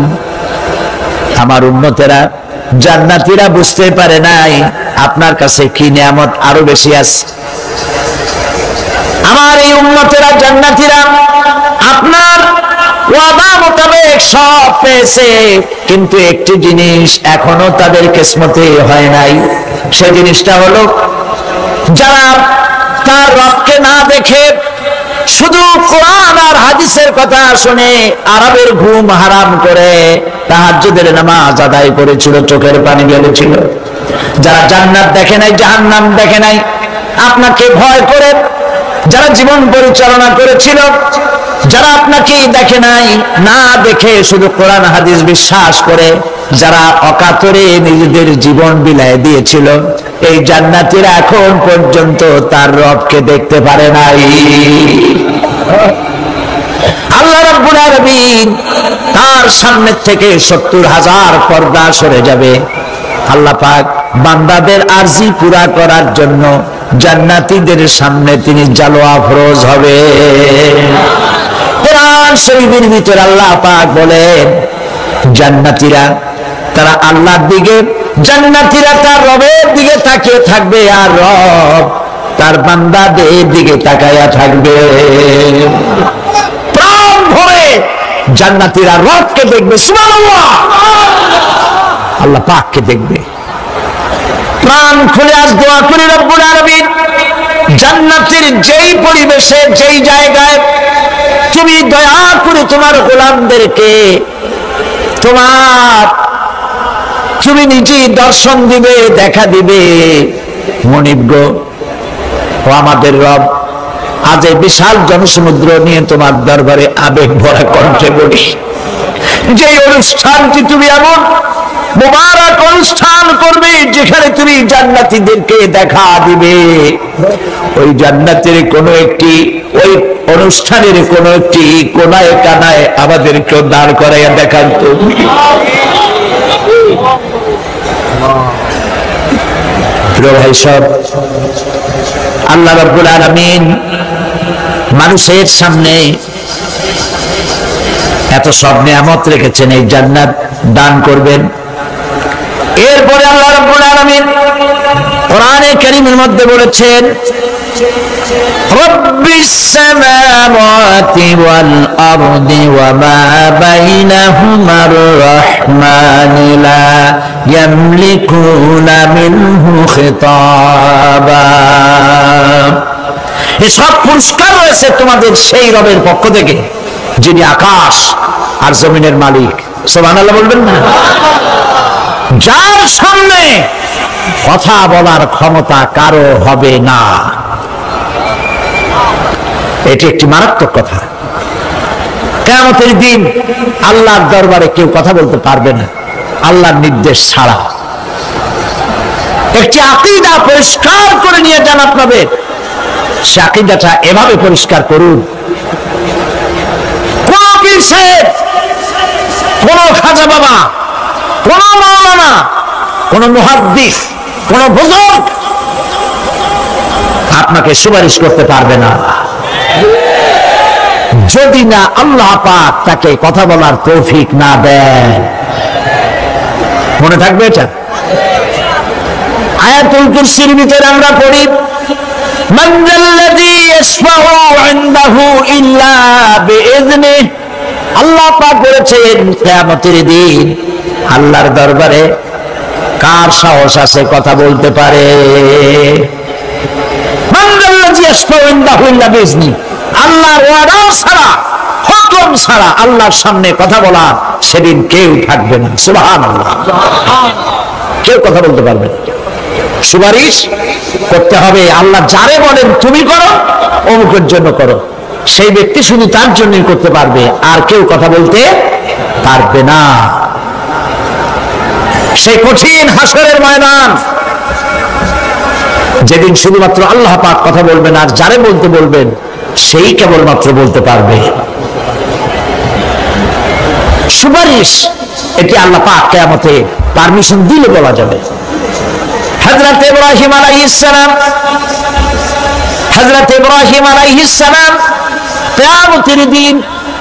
আমার উম্মতেরা জান্নাতীরা বুঝতে পারে নাই আপনার কাছে কি নিয়ামত আরো বেশি আছে। আমার এই উম্মতেরা জান্নাতীরা আপনার ওয়াদা মোতাবেক সব পেয়েছে, কিন্তু একটি জিনিস এখনো তাদের কিসমতে হয় নাই। সেই জিনিসটা হলো যারা তার রবকে না দেখে শুধু কোরআন আর হাদিসের কথা শুনে আরবের ঘুম হারাম করে তাহাজ্জুদের নামাজ আদায় করেছিল, চোখের পানি ফেলেছিল। যারা জান্নাত দেখে নাই, জাহান্নাম দেখে নাই, আপনাকে ভয় করে যারা জীবন পরিচালনা করেছিল, যারা আপনাকে দেখে নাই, না দেখে শুধু কোরআন হাদিস বিশ্বাস করে যারা অকাতরে নিজেদের জীবন বিলায় দিয়েছিল, এই জান্নাতীরা এখন পর্যন্ত তার রবকে দেখতে পারে নাই। আল্লাহ রাব্বুল আলামিন তার সামনে থেকে 70,000 পর্দা সরে যাবে। আল্লাহ পাক বান্দাদের আরজি পুরা করার জন্য জান্নাতীদের সামনে তিনি জালোয়া ফরজ হবে। কোরআন শরীফের ভিতরে আল্লাহ পাক বলেন জান্নাতীরা তারা আল্লাহর দিকে, জান্নাতীরা তার রবের দিকে তাকিয়ে থাকবে, আর রব তার বান্দাদের দিকে তাকায়া থাকবে। প্রাণ ভরে জান্নাতীরা রবকে দেখবে, সুবহানাল্লাহ, আল্লাহ পাককে দেখবে। প্রাণ খুলে আজ দোয়া করি রব্বুল আলামিন জান্নাতের যেই পরিবেশে যেই জায়গায় তুমি দয়া করে তোমার গোলামদেরকে তুমি নিজে দর্শন দিবে, দেখা দিবে। মনিব গো, ও আমাদের রব, আজ এই বিশাল জনসমুদ্র নিয়ে তোমার দরবারে আবেগ ভরা কণ্ঠে বলি, যে অনুষ্ঠানটি তুমি এমন মুবারক অনুষ্ঠান করবে যেখানে তুমি জান্নাতীদেরকে দেখা দিবে, ওই জান্নাতের কোন একটি, ওই অনুষ্ঠানের কোন একটি কোনায় কানায় আমাদেরকে দাঁড় করাইয়া দেখান তো। প্রিয় ভাই সব, আল্লাহ রাব্বুল আলামিন মানুষের সামনে এত সব নিয়ামত রেখেছেন, এই জান্নাত দান করবেন। এরপরে আল্লাহ রাব্বুল আলামিন কোরআনে কারীমের মধ্যে বলেছেন রব্বিস সামাওয়াতি ওয়াল আরদি ওয়া মা বাইনাহুমার রাহমানি লা ইয়ামলিকুনা মিনহু খিতাবা। এই সব পুরস্কার রয়েছে তোমাদের সেই রবের পক্ষ থেকে যিনি আকাশ আর জমিনের মালিক। সুবহানাল্লাহ বলবেন না? যার সামনে কথা বলার ক্ষমতা কারো হবে না। এটি একটি মারাত্মক কথা। কিয়ামতের দিন আল্লাহর দরবারে কেউ কথা বলতে পারবে না আল্লাহর নির্দেশ ছাড়া। একটি আকীদা পরিষ্কার করে নিয়ে যান আপনাদের, সে আকীদাটা এভাবে পরিষ্কার করুন, কোন পীর সাহেব, কোন খাজা বাবা, কোন মাওলানা, কোন মুহাদ্দিস, কোন বুজুর্গ আপনাকে সুপারিশ করতে পারবে না যদি না আল্লাহ পাক তাকে কথা বলার তৌফিক না দেন। মনে থাকবে এটা। আয়াতুল কুরসির ভিতরে আমরা পড়ি মান যাল্লাযী ইয়াশফাউ ইনদাহু ইল্লা বিইযনিহি। আল্লাহ পাক বলেছেন কিয়ামতের দিন আল্লাহর দরবারে কার সাহস আছে কথা বলতে পারে? মান যাল্লাযী ইয়াশফাউ ইনদাহু ইল্লা বিইযনিহি। আল্লাহর ওয়াদা ছাড়া, হুকুম ছাড়া আল্লাহর সামনে কথা বলা সেদিন কেউ থাকবে না। সুবহানাল্লাহ, কেউ কথা বলতে পারবে না। সুপারিশ করতে হবে আল্লাহ যারে বলেন তুমি করো, অমুকের জন্য করো, সেই ব্যক্তি শুধু তার জন্যই করতে পারবে, আর কেউ কথা বলতে পারবে না। সেই কঠিন হাসরের ময়দান যেদিন শুধুমাত্র আল্লাহ পাক কথা বলবেন, আর যারে বলতে বলবেন সেই কেবলমাত্র বলতে পারবে। সুপারিশ এটি আল্লাহ পাক কিয়ামতে পারমিশন দিলে বলা যাবে। হযরত ইব্রাহিম আলাইহিস সালাম কিয়ামতের দিন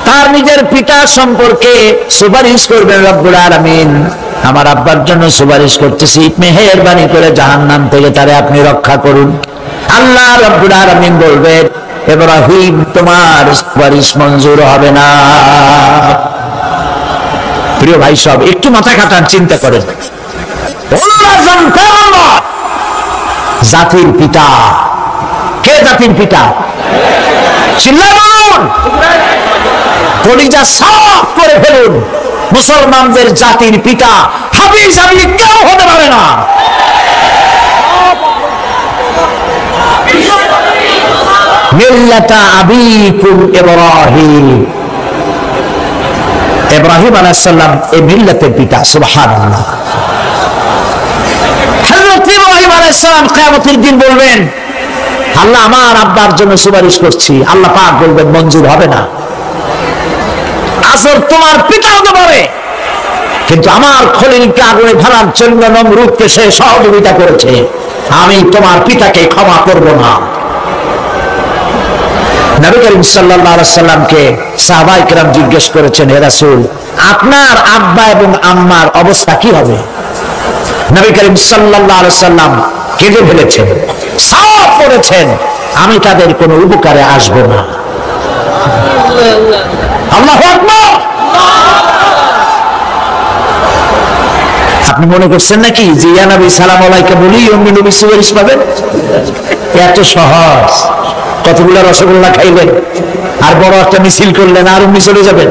তার নিজের পিতা সম্পর্কে সুপারিশ করবেন রব্বুল আলামিন, আমার আব্বার জন্য সুপারিশ করতেছি, মেহেরবানি করে জাহান্নাম থেকে তারে আপনি রক্ষা করুন। আল্লাহ রব্বুল আলামিন বলবেন ইব্রাহিম তোমার সুপারিশ মঞ্জুর হবে না। প্রিয় ভাই সব একটু মাথা খাটান, চিন্তা করেন। জাতির পিতা কে? জাতির পিতা চিল্লায় বলুন, কলিজা সাফ করে ফেলুন। মুসলমানদের জাতির পিতা হাফিজ আলী কেউ হতে পারে না। মিল্লাতা আবিকুম ইব্রাহিম, ইব্রাহিম আলাইহিস সালাম এই মিল্লাতের পিতা। সুবহানাল্লাহ। হযরত ইব্রাহিম আলাইহিস সালাম কিয়ামতের দিন বলবেন, আল্লাহ আমার আব্বার জন্য সুপারিশ করছি। আল্লাহ পাক বলবেন মঞ্জুর হবে না। আসর তোমার পিতা হতে পারে, কিন্তু আমার খলিলকে আগুনে ফেলার জন্য নমরুদকে সে সহযোগিতা করেছে, আমি তোমার পিতাকে ক্ষমা করব না। নবী করিম সাল্লাল্লাহু আলাইহি সাল্লামকে সাহাবায়ে কেরাম জিজ্ঞেস করেছেন, হে রাসূল, আপনার আব্বা এবং আম্মার অবস্থা কি হবে? নবী করিম সাল্লাল্লাহু আলাইহি সাল্লাম কেঁদে ফেলেছেন, সাফ করেছেন, আমি তাদের কোনো উপকারে আসব না। আল্লাহু আকবার। আপনি মনে করছেন নাকি যে ইয়া নবী সালাম আলাইকা বলি অমনি নবী সুপারিশ পাবেন? এত সহজ। কতগুলো রসগোল্লা খাইলেন আর বড় একটা মিছিল করলেন আর অমনি চলে যাবেন?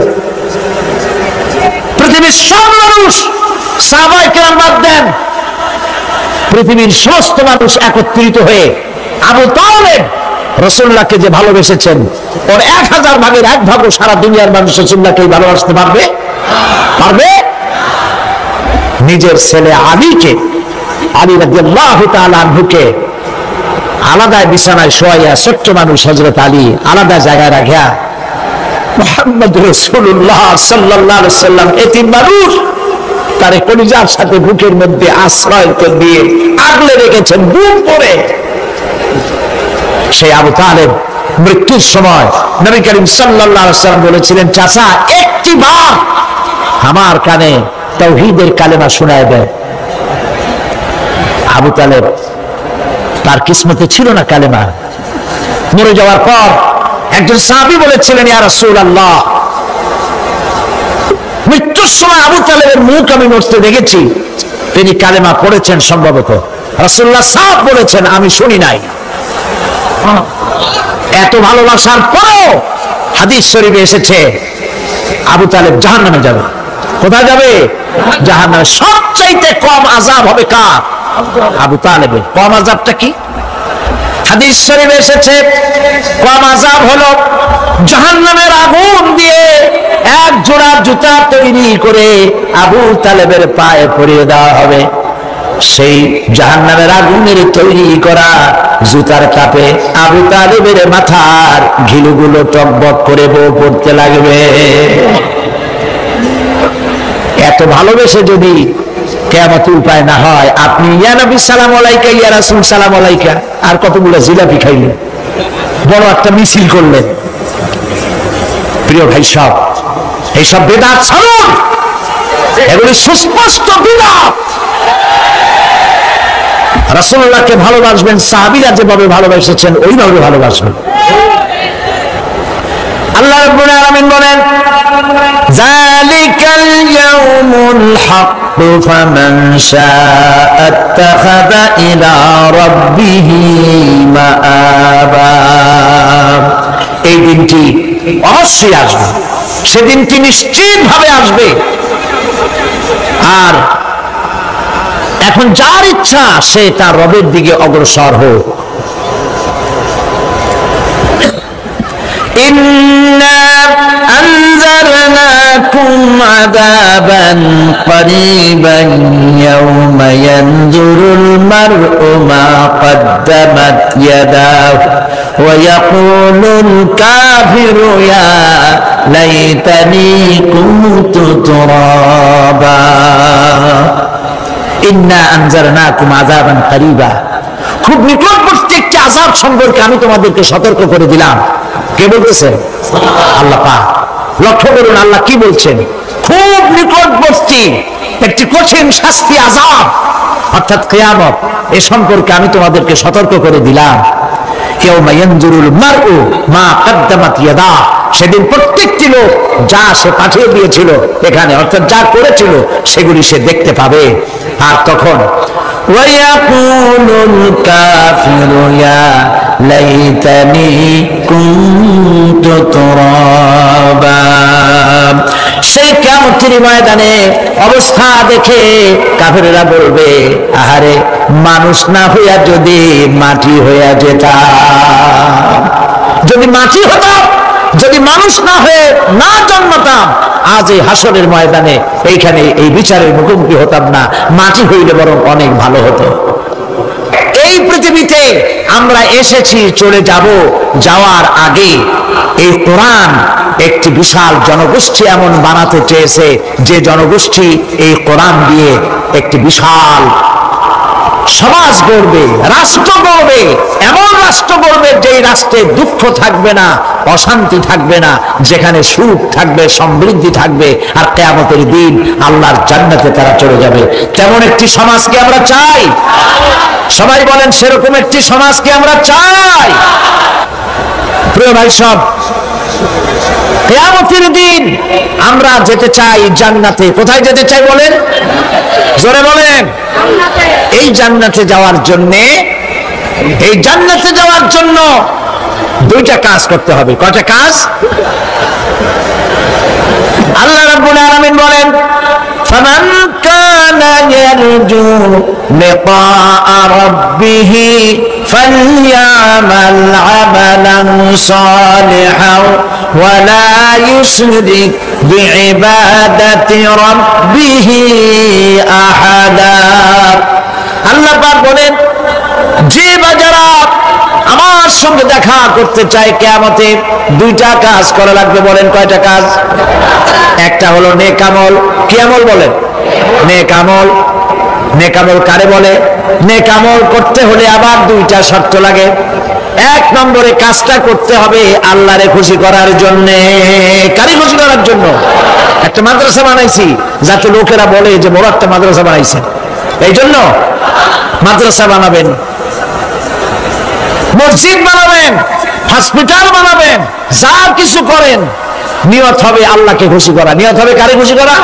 পৃথিবীর সব মানুষ, সাহাবায়ে কেরাম বাদ দেন, পৃথিবীর সমস্ত মানুষ একত্রিত হয়ে আবু তালেব রাসূলুল্লাহকে যে ভালোবেসেছেন, ওর 1000 ভাগের 1 ভাগও সারা দুনিয়ার মানুষ রাসূলুল্লাহকে ভালোবাসতে পারবে? পারবে? নিজের ছেলে আলীকে, আলী রাদিয়াল্লাহু তাআলা আনহুকে আলাদা বিছানায় শোয়াইয়া, ছোট্ট মানুষ হযরত আলী আলাদা জায়গায় রাখিয়া মুহাম্মদ রাসূলুল্লাহ সাল্লাল্লাহু আলাইহি সাল্লাম এতিম মানুষ তারে কলিজার সাথে বুকের মধ্যে আশ্রয় দিয়ে আগলে রেখেছেন বুক করে। সেই আবু তালেব মৃত্যুর সময় নবী করিম সাল্লাল্লাহু আলাইহি সাল্লাম বলেছিলেন, চাচা একটি বার আমার কানে তাওহীদের কালেমা শোনায় দেয়। আবু তালেব তার কিসমতে ছিল না কালেমা। মরে যাওয়ার পর একজন সাহাবী বলেছিলেন, ইয়া রাসূলুল্লাহ, মৃত্যুর সময় আবু তালেবের মুখ আমি নড়তে দেখেছি, তিনি কালেমা পড়েছেন সম্ভবত। রাসূলুল্লাহ সাফ বলেছেন, আমি শুনি নাই। এত ভালোবাসার পরেও হাদিস শরীফে এসেছে আবু তালেব জাহান্নামে যাবে। কোথায় যাবে? জাহান্নামে। সবচাইতে কম আযাব হবে কার? আবু তালেবের। কম আযাবটা কি? হাদিস শরীফে এসেছে কম আযাব হলো জাহান্নামের আগুন দিয়ে এক জোড়া জুতা তৈরি করে আবু তালেবের পায়ে পরিয়ে দেওয়া হবে। সেই জাহান্নামের আগুনের তৈরি করা জুতার তাপে আবু তালেবের মাথার ঘিলুগুলো টকবক করে বউ পড়তে লাগবে। এত ভালোবেসে যদি কিয়ামতে উপায় না হয়, আপনি ইয়া নবী সালাম আলাইকা, ইয়া রাসূল সালাম আলাইকা, আর কতগুলো জিলাপি খাইলেন, বড় একটা মিছিল করলেন। প্রিয় ভাই সব, এইসব বিদআত ছাড়ুন, এগুলি সুস্পষ্ট বিদআত। রাসূলুল্লাহকে ভালোবাসবেন, সাহাবীরা যেভাবে ভালোবেসেছেন ওইভাবে ভালোবাসবেন। আল্লাহ রাব্বুল আলামিন বলেন, যালিকাল ইয়াউমুল হক ফামান শাআ আত্তাখাযা ইলা রাব্বিহি মাআবা। এই দিনটি অবশ্যই আসবে, সেদিনটি নিশ্চিতভাবে আসবে। আর এখন যার ইচ্ছা সে তার রবের দিকে অগ্রসর হোক। ইন্না আনজারনাকুম আযাবান করিবান ইয়াওমা ইয়ানজুরুল মার'উ মা কদ্দামাত ইয়াদাহু ওয়া ইয়াকুলুল কাফিরু ইয়া লাইতানি কুনতু তুরাবা। ইন্না আনজারনাকুম আযাবান করিবা, খুব নিকটবর্তী একটি আযাব সম্পর্কে আমি তোমাদেরকে সতর্ক করে দিলাম। কে বলতেছে? আল্লাহ পাক। লক্ষ্য করুন আল্লাহ কি বলছেন, খুব নিকটবর্তী একটি কঠিন শাস্তি, আযাব অর্থাৎ কিয়ামত, এ সম্পর্কে আমি তোমাদেরকে সতর্ক করে দিলাম। ইয়াউমা ইয়ানজুরুল মারউ মা কদ্দামাত ইয়াদা, সেদিন প্রত্যেকটি লোক যা সে পাঠিয়ে দিয়েছিল এখানে, অর্থাৎ যা করেছিল সেগুলি সে দেখতে পাবে। আর তখন ওয়ায়াকুলুল কাফিরু ইয়া লাইতানি কুনতু তুরাবা, সেই কিয়ামতের ময়দানে অবস্থা দেখে কাফেররা বলবে, আহারে মানুষ না হইয়া যদি মাটি হইয়া যেতাম, যদি মাটি হতাম, যদি মানুষ না হয়ে না জন্মতাম, আজ এই হাসরের ময়দানে এইখানে এই বিচারের মুখোমুখি হতাম না, মাটি হইলে বরং অনেক ভালো হতো। এই পৃথিবীতে আমরা এসেছি, চলে যাব, যাওয়ার আগে এই কোরআন একটি বিশাল জনগোষ্ঠী এমন বানাতে চেয়েছে যে জনগোষ্ঠী এই কোরআন দিয়ে একটি বিশাল সমাজ গড়বে, রাষ্ট্র গড়বে, এমন রাষ্ট্র গড়বে যেই রাষ্ট্রে দুঃখ থাকবে না, অশান্তি থাকবে না, যেখানে সুখ থাকবে, সমৃদ্ধি থাকবে, আর কিয়ামতের দিন আল্লাহর জান্নাতে তারা চলে যাবে। তেমন একটি সমাজকে আমরা চাই। সবাই বলেন, সেরকম একটি সমাজকে আমরা চাই। প্রিয় ভাই সব, কিয়ামতের দিন আমরা যেতে চাই জান্নাতে। কোথায় যেতে চাই বলেন? জোরে বলেন। এই জান্নাতে যাওয়ার জন্য দুইটা কাজ করতে হবে। কয়টা কাজ? আল্লাহ রাব্বুল আলামিন বলেন, ফামান কানা ইয়ারজু লিকাআ রাব্বিহি ফালইয়ামাল আমালান সালিহান ওয়া লা ইউশরিক বিইবাদাতি রাব্বিহি আহাদা। আল্লাহ পাক বলেন, যে বাজারা আমার সঙ্গে দেখা করতে চায় কিয়ামতে, দুইটা কাজ করা লাগবে। বলেন কয়টা কাজ? একটা হলো নেক আমল। কি আমল বলেন? নেক আমল। নেক আমল কারে বলে? নেক আমল করতে হলে আবার দুইটা শর্ত লাগে। এক নম্বরে কাজটা করতে হবে আল্লাহরে খুশি করার জন্য। কারে খুশি করার জন্য? একটা মাদ্রাসা বানাইছি যাতে লোকেরা বলে যে বড় একটা মাদ্রাসা বানাইছে, এই জন্য মাদ্রাসা বানাবেন, মসজিদ বানাবেন, হসপিটাল বানাবেন, যা কিছু করেন নিয়ত হবে আল্লাহকে খুশি করা। নিয়ত হবে কারে খুশি করা?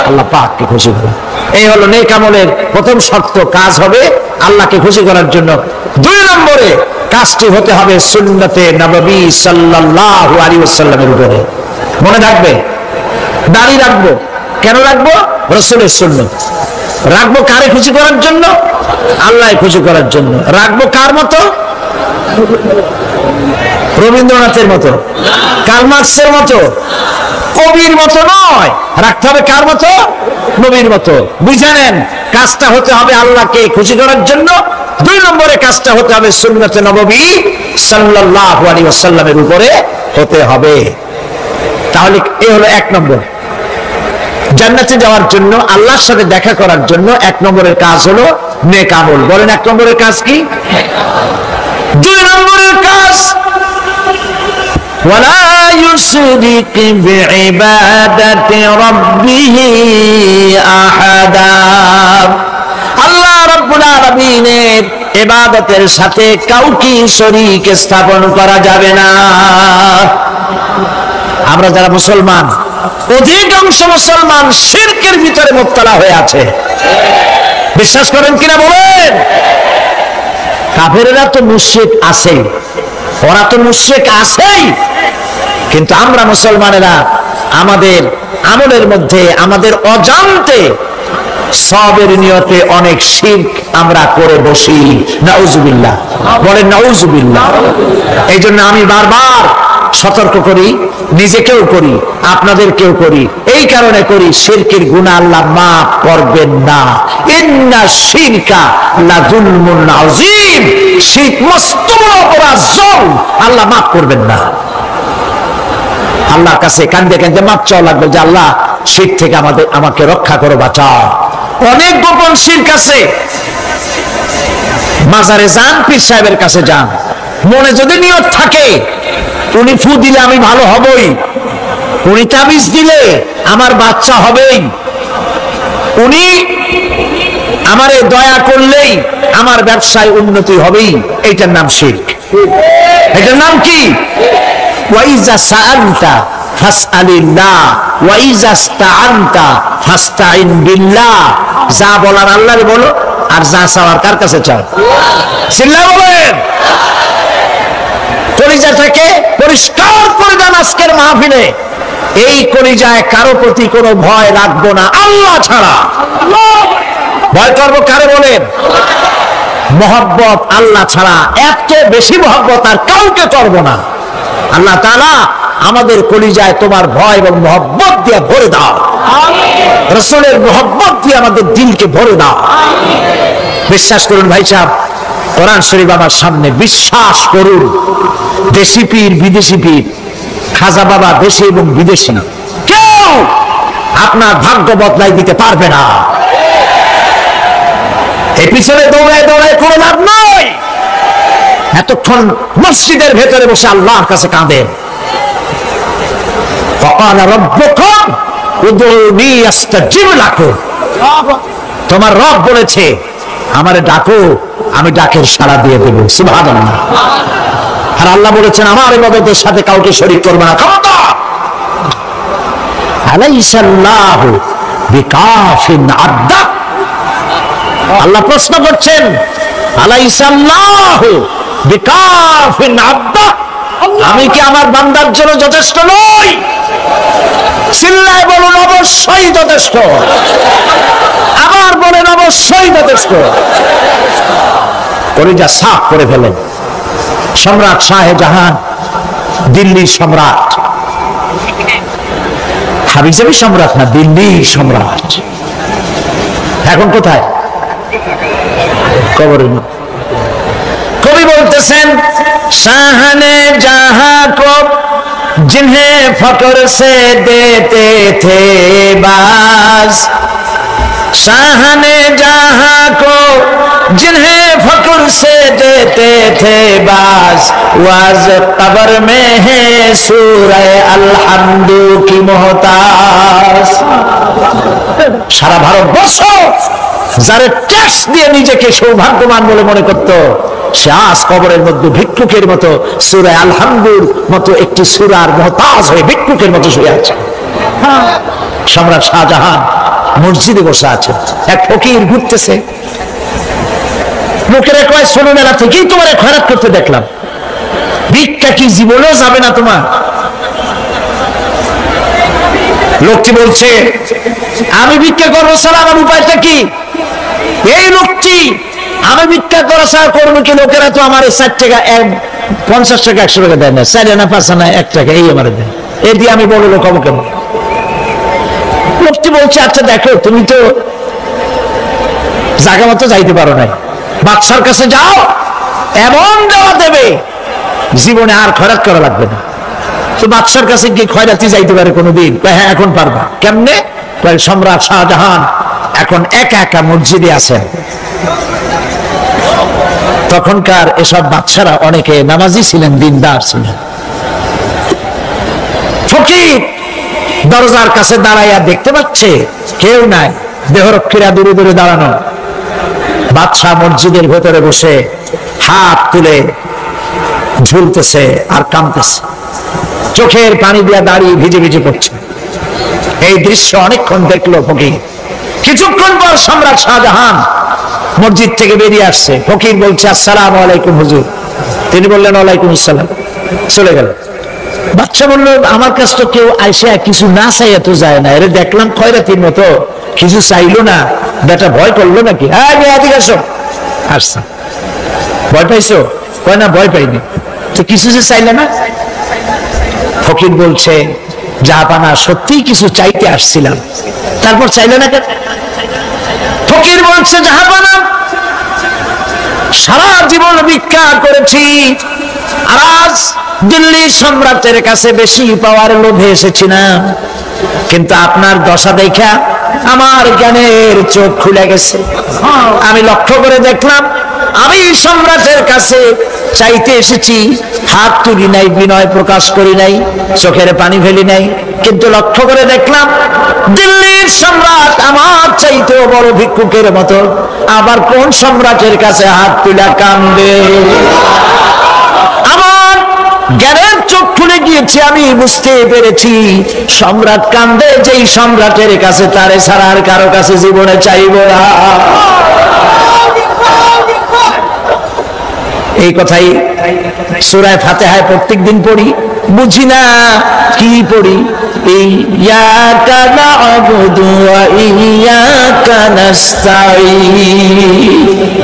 আল্লাহ পাককে খুশি করা। এই হলো নেক আমলের প্রথম শর্ত। কাজ হবে আল্লাহকে খুশি করার জন্য। দুই নম্বরে কাজটি হতে হবে সুন্নতে নববী সাল্লাল্লাহু আলাইহি ওয়াসাল্লামের উপরে। মনে রাখবে, দাড়ি রাখবো। কেন রাখবো? রাসূলের সুন্নাত। রাখবো কারে খুশি করার জন্য? আল্লাহ খুশি করার জন্য। রাখবো কার মতো? রবীন্দ্রনাথের মতো, কার্ল মার্কসের মতো, কবির মতো নয়। রাখতে হবে কার মতো? নবীর মতো। বুঝে নেন, কাজটা হতে হবে আল্লাহকে খুশি করার জন্য। দুই নম্বরে কাজটা হতে হবে সুন্নতে নববী সাল্লাল্লাহু আলাইহি ওয়াসাল্লামের উপরে হতে হবে। তাহলে এই হলো এক নম্বর। জান্নাতে যাওয়ার জন্য, আল্লাহর সাথে দেখা করার জন্য এক নম্বরের কাজ হলো নেক আমল। বলেন এক নম্বরের কাজ কি? দুই নম্বরের কাজ ওয়ালা ইউশরিক বিইবাদাতি রাব্বিহি আহাদা। আল্লাহ রাব্বুল আলামিনের ইবাদতের সাথে কাউকে শরীক স্থাপন করা যাবে না। আমরা যারা মুসলমান, অধিকাংশ মুসলমান শিরকের ভিতরে মুবতালা হয়ে আছে। বিশ্বাস করেন কিনা বলেন? কাফেরেরা তো মুশরিক আছে, ওরা তো মুশরিক আছেই, কিন্তু আমরা মুসলমানেরা আমাদের আমলের মধ্যে, আমাদের অজান্তে সবের নিয়তে অনেক শিরক আমরা করে বসি। নাউজুবিল্লাহ। বলেন নাউজুবিল্লাহ। এই জন্য আমি বারবার সতর্ক করি, নিজেকেও করি, আপনাদেরকেও করি। এই কারণে করি, শিরকের গুনাহ আল্লাহ মাফ করবেন না। ইন্না শিরকা লাযুলমুন আযীম। শিরক মস্ত বড় অপরাধ, জুলম, আল্লাহ মাফ করবেন না। আল্লাহর কাছে কাঁদতে কাঁদতে মাপ চাওয়া লাগবে যে আল্লাহ শিরক থেকে আমাকে রক্ষা করো, বাঁচাও। অনেক গোপন শিরক আছে। মাজারে যান, পীর সাহেবের কাছে যান, মনে যদি নিয়ত থাকে উনি ফু দিলে আমি ভালো হবই, উনি তাবিজ দিলে আমার বাচ্চা হবেই, উনি আমারে দয়া করলেই আমার ব্যবসায় উন্নতি হবেই, এইটার নাম শিরক। এটার নাম কি? ওয়াইজা সাআলতা ফাসআলিল্লাহ ওয়াইজা ইসতাআনতা ফাসতাইন বিল্লাহ। যা বলার আল্লাহরে বলো, আর যা চাওয়ার কার কাছে চাও? চিল্লা বলেন। কলিজাটাকে পরিষ্কার করে দেন আজকের মাহফিলে। এই কলিজায় কারো প্রতি কোনো ভয় রাখবো না আল্লাহ ছাড়া। ভয় করবো কারে বলেন? মহব্বত আল্লাহ ছাড়া, এত বেশি মহব্বত আর কাউকে করবো না। আল্লাহ তাআলা আমাদের কলিজায় তোমার ভয় এবং মহব্বত দিয়ে ভরে দাও। রাসূলের মহব্বত দিয়ে আমাদের দিলকে ভরে দাও। বিশ্বাস করুন ভাই সাহেব, কোরআন শরীফ আমার সামনে, বিশ্বাস করুন। দেশি পীর বিদেশি পীর, খাজা বাবা দেশি এবং বিদেশি, কেউ আপনার ভাগ্য বদলাই দিতে পারবে না। এই পিছনে দৌড়ায় দৌড়ায় কোনো লাভ নয়। এতক্ষণ মসজিদের ভেতরে বসে আল্লাহর কাছে কাঁদেন। ফাকালা রাব্বুকুম উদউনি আস্তাজিব লাকুম। তোমার রব বলেছে আমারে ডাকো, আমি ডাকের সাড়া দিয়ে দেব। সুবহানাল্লাহ। আর আল্লাহ বলেছেন আমার ইবাদতের সাথে কাউকে শরীক করবে না। খবরদার। আলাইসাল্লাহু বিকাফিন আবদা। আল্লাহ প্রশ্ন করছেন আলাইসাল্লাহু বিকাফিন আবদা, আমি কি আমার বান্দার জন্য যথেষ্ট নই? চিল্লায় বলুন অবশ্যই যথেষ্ট। আবার বলেন অবশ্যই যথেষ্ট। কলিজা সাফ করে ফেলেন। সম্রাট শাহজাহান, দিল্লির সম্রাট, হাবিজাবি সম্রাট না, দিল্লির সম্রাট। এখন কোথায়? কবরের মধ্যে। কবি বলতেছেন শাহনে জাহাं को जिन्हें फक्र से देते थे बाज, शाहने जहां को जिन्हें फक्र से देते थे बाज, वाज कब्र में है सूरह अलहम्दु की मोहताज। সারা ভারতবর্ষ যারা ট্যাক্স দিয়ে নিজেকে সৌভাগ্যবান বলে মনে করত, সে আজ কবরের মধ্যে ভিক্ষুকের মতো সূরা আল-হামদুর মতো একটি সূরার মুহতাজ হয়ে ভিক্ষুকের মতো শুয়ে আছে। সম্রাট শাহজাহান মসজিদে বসে আছে, এক ফকির ঘুরতেছে। লোকেরা কয় ছোটবেলা থেকেই তোমার খয়রাত করতে দেখলাম, ভিক্ষা কি জীবনেও যাবে না তোমার? লোকটি বলছে আমি ভিক্ষা করবো ছাড়া আমার উপায়টা কি? এই লোকটি আমি ভিক্ষা করা ছাড়া করবো কি? লোকেরা তো আমার 60 টাকা 50 টাকা 100 টাকা দেয় না, 4 আনা 5 আনা 1 টাকা এই আমার দেয়, এই দিয়ে আমি বড় লোক হবো কেন? লোকটি বলছে আচ্ছা দেখো, তুমি তো জায়গা মতো যাইতে পারো নাই, বাদশার কাছে যাও, এমন দেওয়া দেবে জীবনে আর খয়রাত করা লাগবে না। তো বাদশার কাছে গিয়ে খয়রাতি যাইতে পারে কোনোদিন? হ্যাঁ এখন পারবা। কেমনে? সম্রাট শাহজাহান এখন একা একা মসজিদে আছেন। তখনকার এসব বাদশারা অনেকে নামাজি ছিলেন, দিনদার ছিলেন। ফকির দরজার কাছে দাঁড়াইয়া দেখতে পাচ্ছে কেউ নাই, দেহরক্ষীরা দূরে দূরে দাঁড়ানো। বাদশাহ মসজিদের ভেতরে বসে হাত তুলে ঝুলতেছে আর কাঁদতেছে, চোখের পানি দিয়া দাঁড়িয়ে ভিজে ভিজে পড়ছে। এই দৃশ্য অনেকক্ষণ দেখলো ফকির। কিছুক্ষণ পর সম্রাট শাহজাহান মসজিদ থেকে বেরিয়ে আসছে। ফকির বলছে আসসালামু আলাইকুম হুজুর। তিনি বললেন ওয়ালাইকুম আসসালাম, চলে গেল। বাদশা বলল আমার কাছে তো কেউ আইসা কিছু না চাইয়া তো যায় না, এরে দেখলাম খয়রাতির মতো কিছু চাইলো না, বেটা ভয় করলো নাকি? হ্যাঁ এদিকে আসো। আসছে। ভয় পাইছো? কয় না ভয় পাইনি। তো কিছু যে চাইলে না? ফকির বলছে জাহাপানা সত্যিই কিছু চাইতে আসছিলাম, তারপর চাইলে না কেন? ফকির বলছে জাহাপানা সারা জীবন ভিক্ষা করেছি, আর আজ দিল্লি সম্রাটের কাছে বেশি পাওয়ার লোভে এসেছি না, কিন্তু আপনার দশা দেখা আমার জ্ঞানের চোখ খুলে গেছে। আমি লক্ষ্য করে দেখলাম আমি সম্রাটের কাছে চাইতে এসেছি, হাত তুলি নাই, বিনয় প্রকাশ করি নাই, চোখের পানি ফেলি নাই, কিন্তু লক্ষ্য করে দেখলাম দিল্লির সম্রাট আমার চাইতেও বড় ভিক্ষুকের মতো। আবার কোন সম্রাটের কাছে হাত তুলা কান্দে? আমার জ্ঞানের চোখ খুলে গিয়েছে, আমি বুঝতে পেরেছি সম্রাট কান্দে, যেই সম্রাটের কাছে তারে ছাড়া আর কারো কাছে জীবনে চাইব না। এই কথাই সূরা ফাতিহায় প্রত্যেকদিন পড়ি, বুঝি না কি পড়ি, ইয়াকা না'বুদু ওয়া ইয়াকা নাস্তাঈন।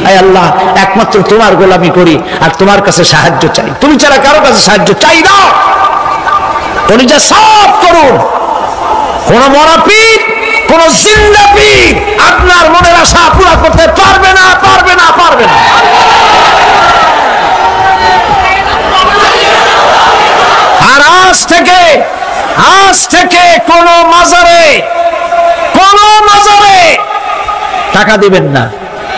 আয় আল্লাহ, একমাত্র তোমার গোলামি করি আর তোমার কাছে সাহায্য চাই, তুমি ছাড়া কারো কাছে সাহায্য চাই না। কলিজা সাফ করুন, কোন মরা পীর, কোন জিন্দা পীর আপনার মনের আশা পুরা করতে পারবে না, পারবে না, পারবে না। আর আজ থেকে কোন মাজারে টাকা দিবেন না,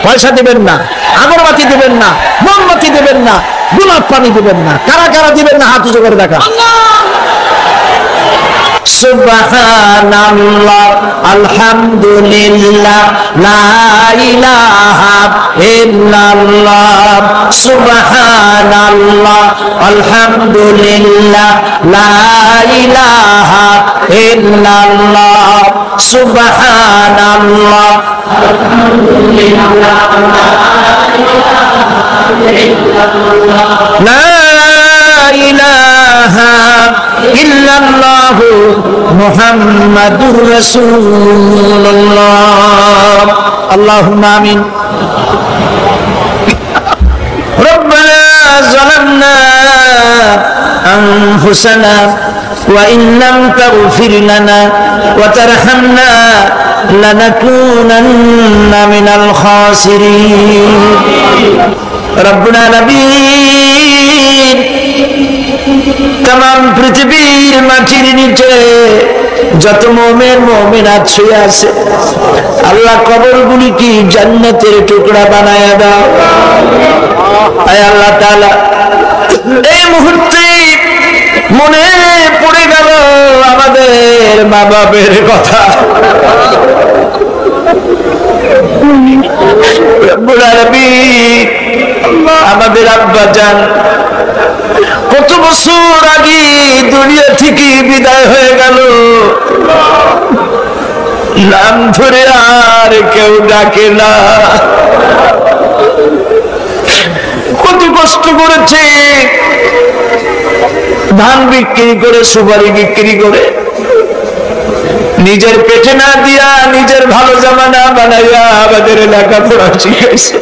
পয়সা দিবেন না, আগরবাতি দিবেন না, মোমবাতি দিবেন না, গোলাপ পানি দিবেন না। কারা কারা দিবেন না হাত উঁচু করে দেখা। সুবহানাল্লাহ, আলহামদুলিল্লাহ, লা ইলাহা ইল্লাল্লাহ। সুবহানাল্লাহ, আলহামদুলিল্লাহ, লা ইলাহা ইল্লাল্লাহ। সুবহানাল্লাহ, আলহামদুলিল্লাহ, লা ইলাহা ইল্লাল্লাহ, মুহাম্মাদুর রাসূলুল্লাহ। আল্লাহুম্মা আমিন। রব্বানা যালামনা আনফুসানা ওয়া ইন লাম তাগফির লানা ওয়া তারহামনা লানাকুনান্না মিনাল খাসিরিন। রব্বুল আলামিন, তাম পৃথিবীর মাটির নিচে যত মুমিন মুমিনাত শুয়ে আছে, আল্লাহ কবরগুলি কি জান্নাতের টুকরা বানায়া দাও। আয় আল্লাহ তাআলা, এই মুহূর্তে মনে পড়ে গেল আমাদের মা বাবার কথা। রব্বুল আলামিন, আমাদের আব্বা জান কত বছর আগে দুনিয়া থেকে বিদায় হয়ে গেল, নাম ধরে আর কেউ ডাকে না। কত কষ্ট করেছে, ধান বিক্রি করে, সুপারি বিক্রি করে, নিজের পেটে না দিয়া নিজের ভালো জামা না বানাইয়া আমাদের লেখাপড়া শিখাইছে,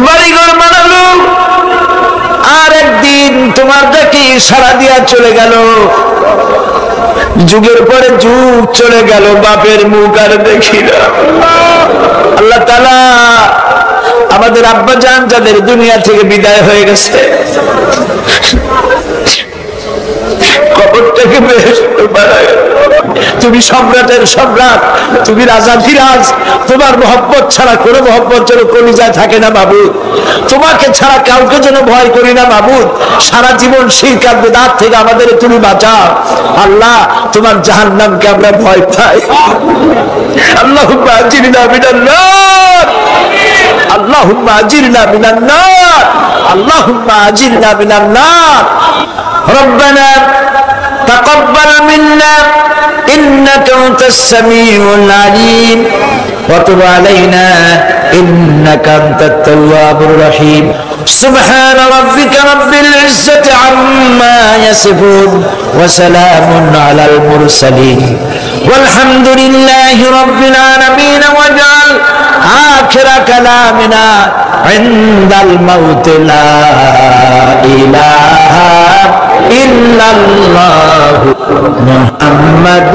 বাড়িঘর বানালো। আর একদিন তোমার দেখি সারা দিয়া চলে গেল, যুগের পরে যুগ চলে গেল, বাপের মুখ আর দেখি না। আল্লাহ তাআলা আমাদের আব্বা জান যাদের দুনিয়া থেকে বিদায় হয়ে গেছে, কবরটাকে বেহেশত বানায়। তুমি সম্রাটের সম্রাট, তুমি রাজাধিরাজ, তোমার মহব্বত ছাড়া কোনো মহব্বত যেন কলিজায় থাকে না মাবুদ। তোমাকে ছাড়া কাউকে যেন ভয় করি না মাবুদ। সারা জীবন শিরক আর বিদআত থেকে আমাদের তুমি বাঁচাও আল্লাহ। তোমার জাহান্নামকে আমরা ভয় পাই। আল্লাহুম্মা আজিরনা মিনান নার, আল্লাহুম্মা আজিরনা মিনান নার, আল্লাহুম্মা আজিরনা মিনান নার। রব্বানা তাকাব্বাল মিন্না إنك أنت السميع العليم وتب علينا إنك أنت التواب الرحيم سبحان ربك رب العزة عما يصفون وسلام على المرسلين والحمد لله رب العالمين واجعل آخر كلامنا عند الموت لا إله إلا الله محمد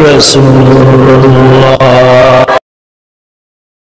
رسول الله.